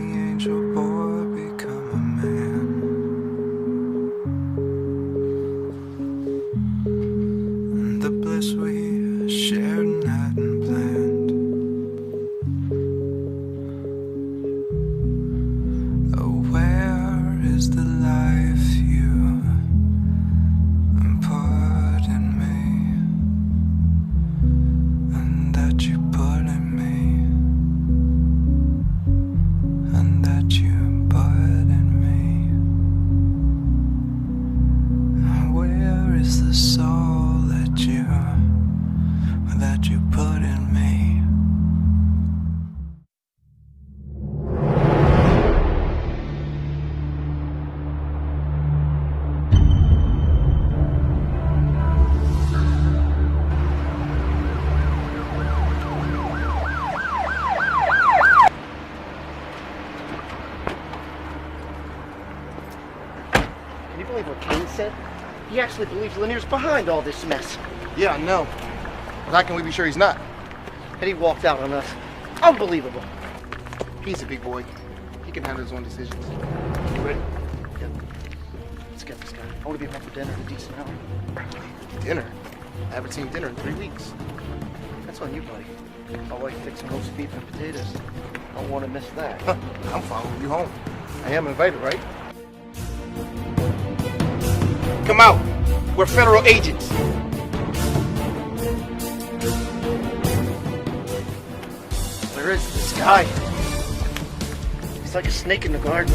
He actually believes Lanier's behind all this mess. Yeah, I know. But how can we be sure he's not? And he walked out on us. Unbelievable. He's a big boy. He can handle his own decisions. You ready? Yeah. Let's get this guy. I want to be home for dinner in a decent hour. Dinner? I haven't seen dinner in 3 weeks. That's on you, buddy. My wife fixing roast beef and potatoes. I don't want to miss that. I'm following you home. I am invited, right? Come out. We're federal agents. Where is this guy? He's like a snake in the garden.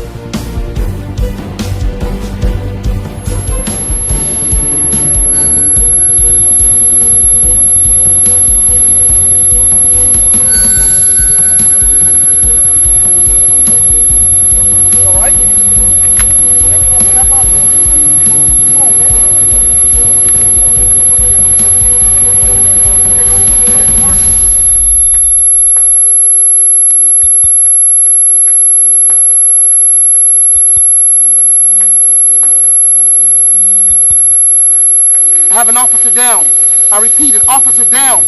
I have an officer down. I repeat, an officer down.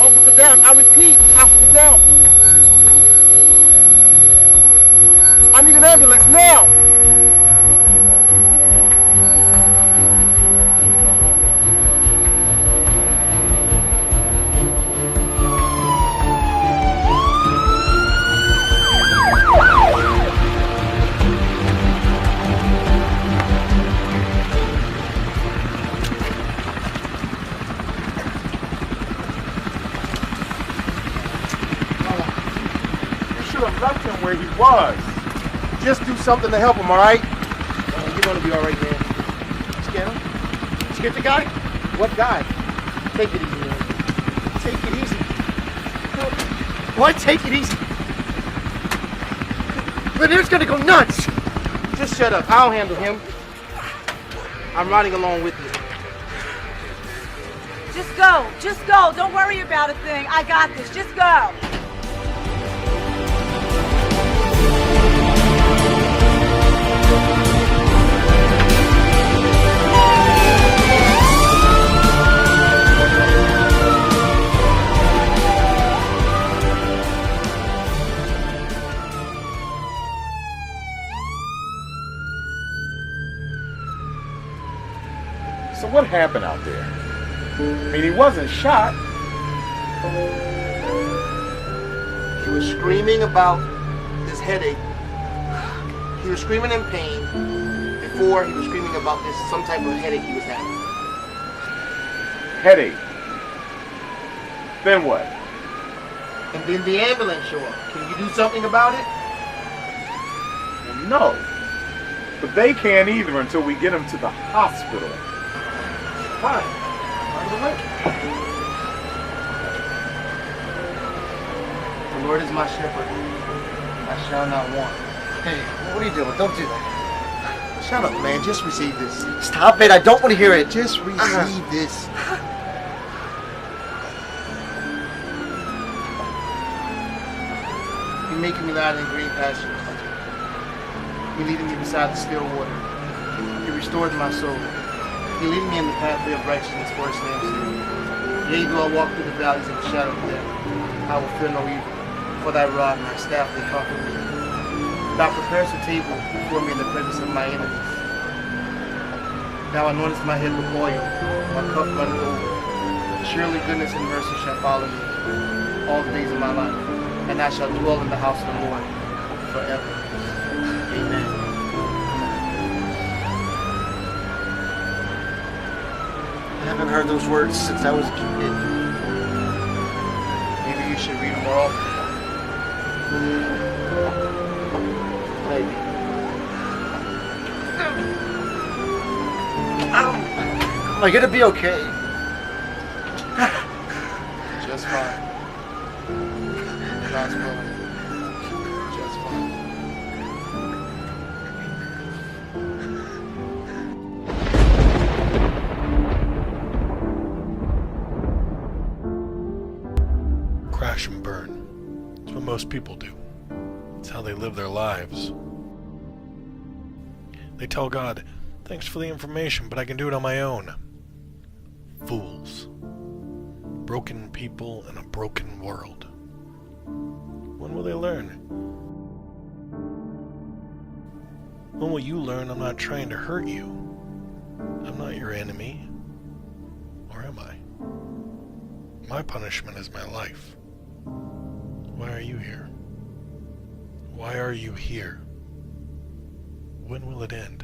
Officer down. I repeat, officer down. I need an ambulance now. Left him where he was. Just do something to help him, all right? You're gonna be all right, man. Scan him? Scan the guy? What guy? Take it easy, man. Take it easy. Why take it easy? Lanier's gonna go nuts. Just shut up. I'll handle him. I'm riding along with you. Just go. Just go. Don't worry about a thing. I got this. Just go. So what happened out there? I mean, he wasn't shot. He was screaming about his headache. He was screaming in pain. Before, he was screaming about this, some type of headache he was having. Headache. Then what? And then the ambulance showed up. Can you do something about it? Well, no. But they can't either until we get him to the hospital. Fine. On the way. The Lord is my shepherd. I shall not want. Hey, what are you doing? Don't do that. Shut up, man. Just receive this. Stop it. I don't want to hear it. Just receive this. You're making me lie in green pastures. You're leading me beside the still water. You restored my soul. You lead me in the pathway of righteousness for his name's sake. Yea, though I walk through the valleys of the shadow of death, I will fear no evil, for thy rod and thy staff they comfort me. Thou preparest a table before me in the presence of my enemies. Thou anointest my head with oil, my cup runneth over. Surely goodness and mercy shall follow me all the days of my life, and I shall dwell in the house of the Lord forever. Amen. I haven't heard those words since I was a kid. Maybe you should read them more often. Maybe. Am I gonna be okay? Just fine. God's willing. Just fine. most people do. It's how they live their lives. They tell God, thanks for the information, but I can do it on my own. Fools. Broken people in a broken world. When will they learn? When will you learn I'm not trying to hurt you? I'm not your enemy. Or am I? My punishment is my life. Why are you here? Why are you here? When will it end?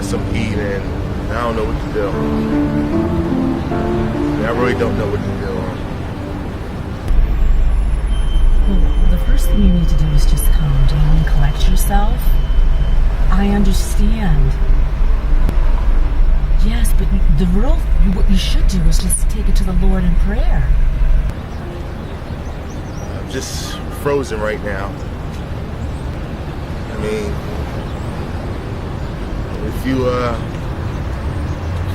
Some heat and I don't know what to do. I really don't know what to do. Well, the first thing you need to do is just calm down and collect yourself. I understand. Yes, but what you should do is just take it to the Lord in prayer. I'm just frozen right now. I mean, if you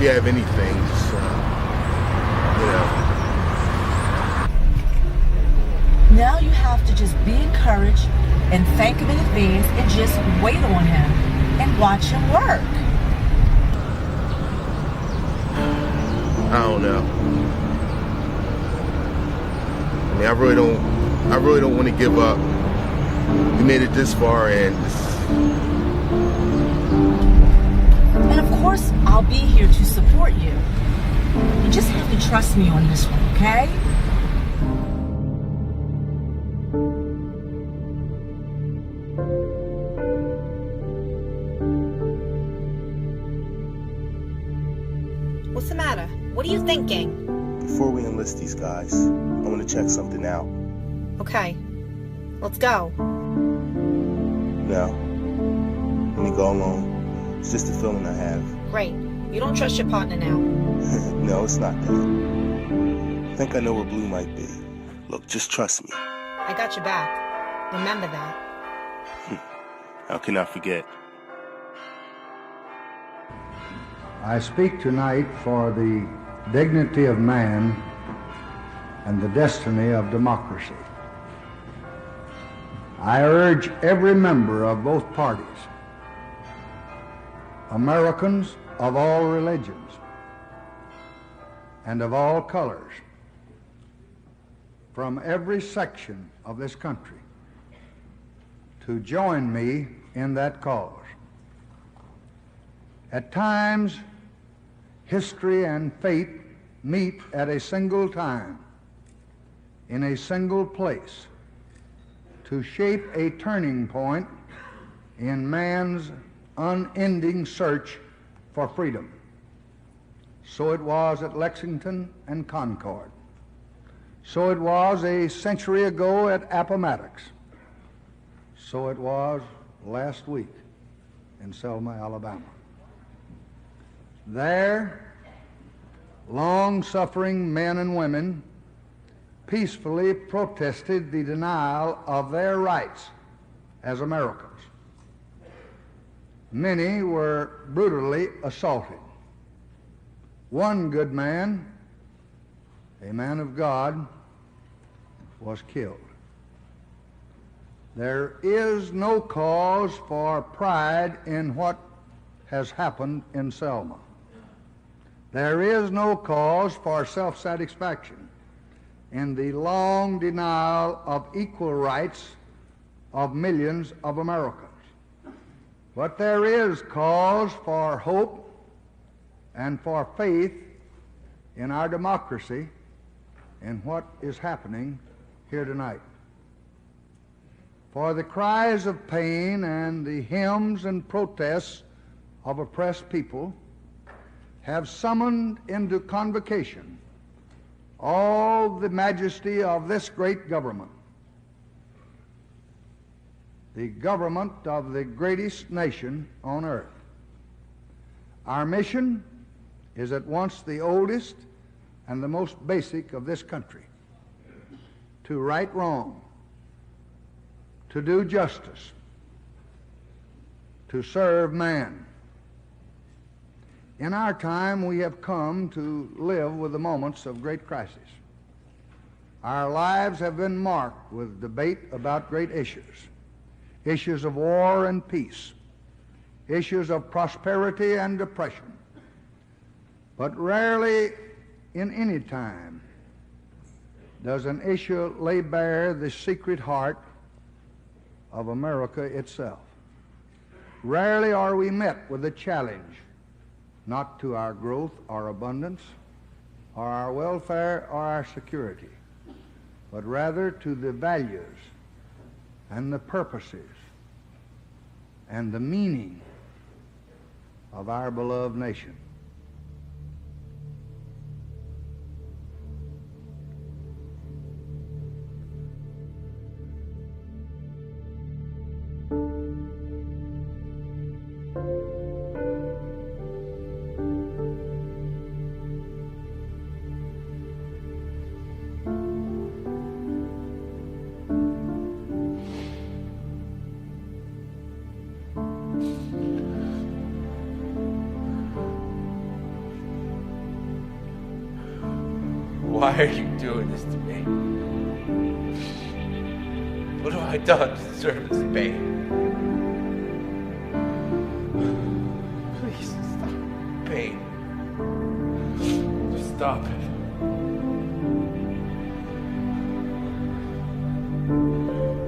have anything, just, Now you have to just be encouraged and thank him in advance and just wait on him and watch him work. I don't know. I mean, I really don't want to give up. We made it this far and And of course, I'll be here to support you. You just have to trust me on this one, okay? What's the matter? What are you thinking? Before we enlist these guys, I want to check something out. Okay, let's go. No, let me go alone. It's just a feeling I have. Great. You don't trust your partner now. No, it's not that. I think I know where Blue might be. Look, just trust me. I got your back. Remember that. How can I forget? I speak tonight for the dignity of man and the destiny of democracy. I urge every member of both parties, Americans of all religions and of all colors, from every section of this country, to join me in that cause. At times, history and fate meet at a single time, in a single place, to shape a turning point in man's unending search for freedom. So it was at Lexington and Concord. So it was a century ago at Appomattox. So it was last week in Selma, Alabama. There, long-suffering men and women peacefully protested the denial of their rights as Americans. Many were brutally assaulted. One good man, a man of God, was killed. There is no cause for pride in what has happened in Selma. There is no cause for self-satisfaction in the long denial of equal rights of millions of Americans. But there is cause for hope and for faith in our democracy and what is happening here tonight. For the cries of pain and the hymns and protests of oppressed people have summoned into convocation all the majesty of this great government, the government of the greatest nation on earth. Our mission is at once the oldest and the most basic of this country: to right wrong, to do justice, to serve man. In our time, we have come to live with the moments of great crisis. Our lives have been marked with debate about great issues, issues of war and peace, issues of prosperity and depression. But rarely in any time does an issue lay bare the secret heart of America itself. Rarely are we met with a challenge not to our growth or abundance or our welfare or our security, but rather to the values and the purposes and the meaning of our beloved nation. Why are you doing this to me? What have I done to deserve this pain? Please stop the pain. Just stop it.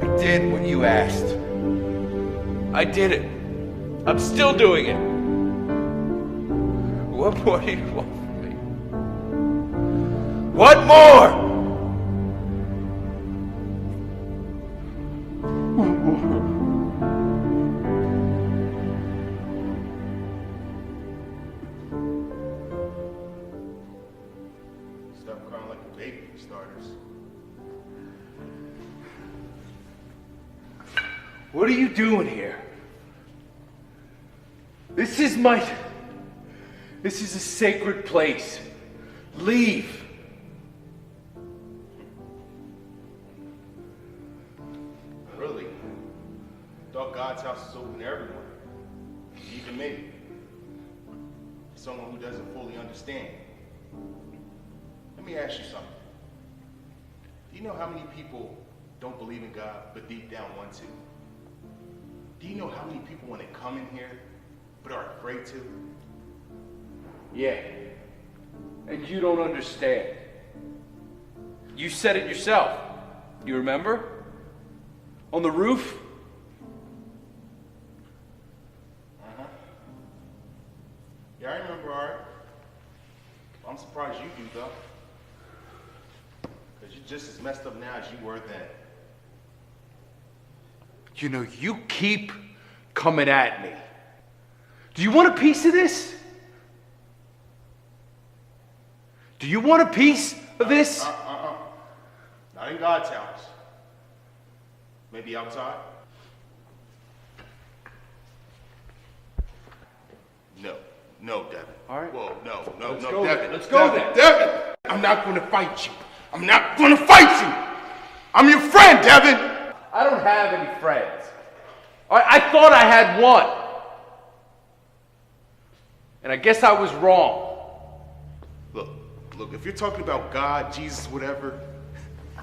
I did what you asked. I did it. I'm still doing it. What more do you want? What more? Stop crying like a baby, for starters. What are you doing here? This is a sacred place. Leave. Really? Thought God's house is open to everyone, even me. Someone who doesn't fully understand. Let me ask you something. Do you know how many people don't believe in God, but deep down want to? Do you know how many people want to come in here, but are afraid to? Yeah. And you don't understand. You said it yourself. You remember? On the roof? Yeah, I remember, Art. I'm surprised you do, though. Because you're just as messed up now as you were then. You know, you keep coming at me. Do you want a piece of this? Do you want a piece of this? Not in God's house. Maybe outside? No, Devin. All right. Whoa, no, Let's no, go Devin. then. Let's go then. Devin! I'm not going to fight you. I'm not gonna fight you. I'm your friend, Devin. I don't have any friends. All right, I thought I had one. And I guess I was wrong. Look, if you're talking about God, Jesus, whatever,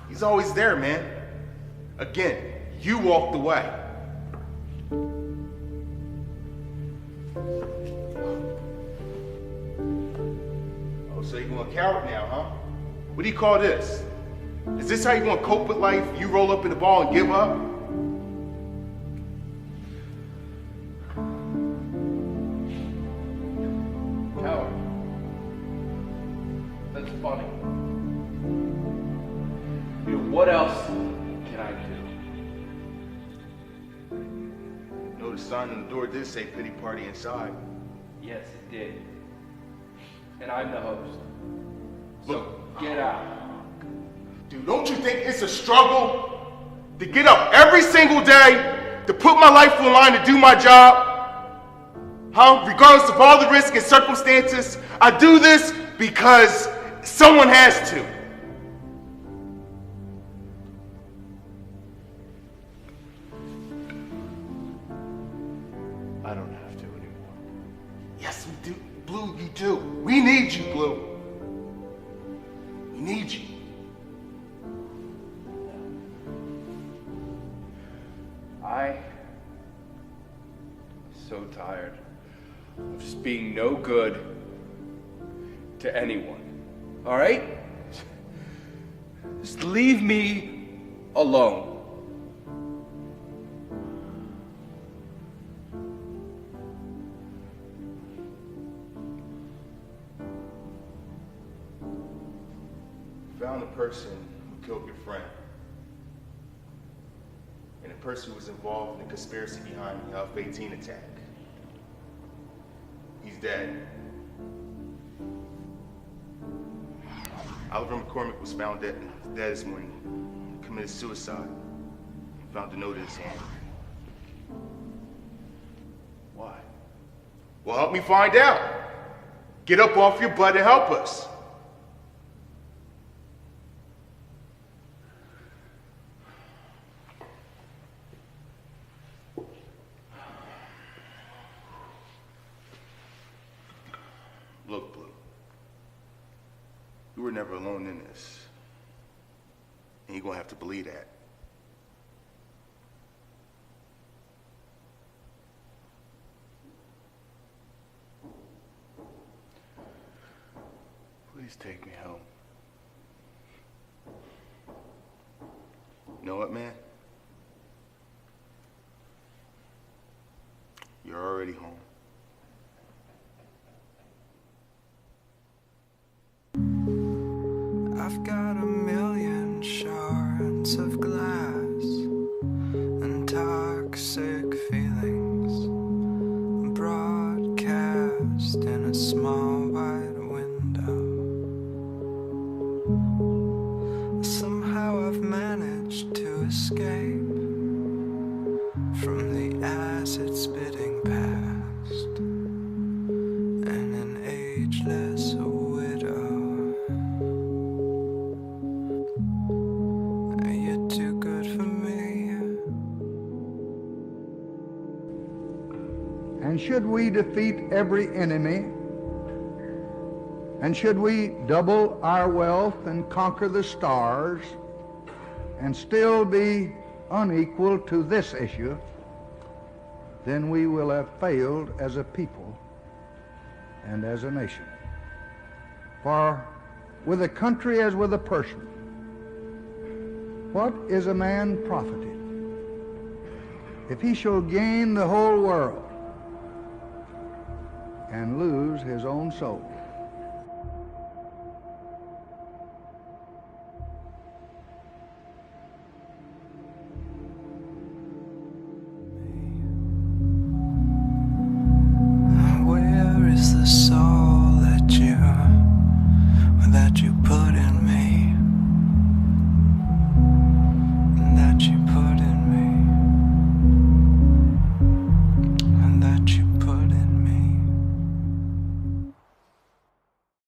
he's always there, man. Again, you walked away. Oh, so you're going coward now, huh? What do you call this? Is this how you're going to cope with life? You roll up in the ball and give up? Coward. That's funny. You know, what else can I do? You know, the sign on the door did say pity party inside. Yes, it did. And I'm the host. So get out. Dude, don't you think it's a struggle to get up every single day, to put my life on the line to do my job? Huh? Regardless of all the risks and circumstances, I do this because someone has to. I don't have to anymore. Yes, we do. Blue, you do. We need you, Blue. We need you. I'm so tired of just being no good to anyone. All right? Just leave me alone. Found the person who killed your friend. And the person who was involved in the conspiracy behind the Alpha 18 attack. He's dead. Oliver McCormick was found dead this morning. He committed suicide. He found a note in his hand. Why? Well, help me find out. Get up off your butt and help us. Look, Blue, you were never alone in this. And you're gonna have to believe that. Please take me home. You know what, man? You're already home. I've got a million shards of glass and toxic feelings broadcast in a small wide window. Somehow I've managed to escape from the acid spitting past and an ageless widow. You're too good for me. And should we defeat every enemy, and should we double our wealth and conquer the stars, and still be unequal to this issue, then we will have failed as a people and as a nation. For with a country as with a person, what is a man profited if he shall gain the whole world and lose his own soul? Where is the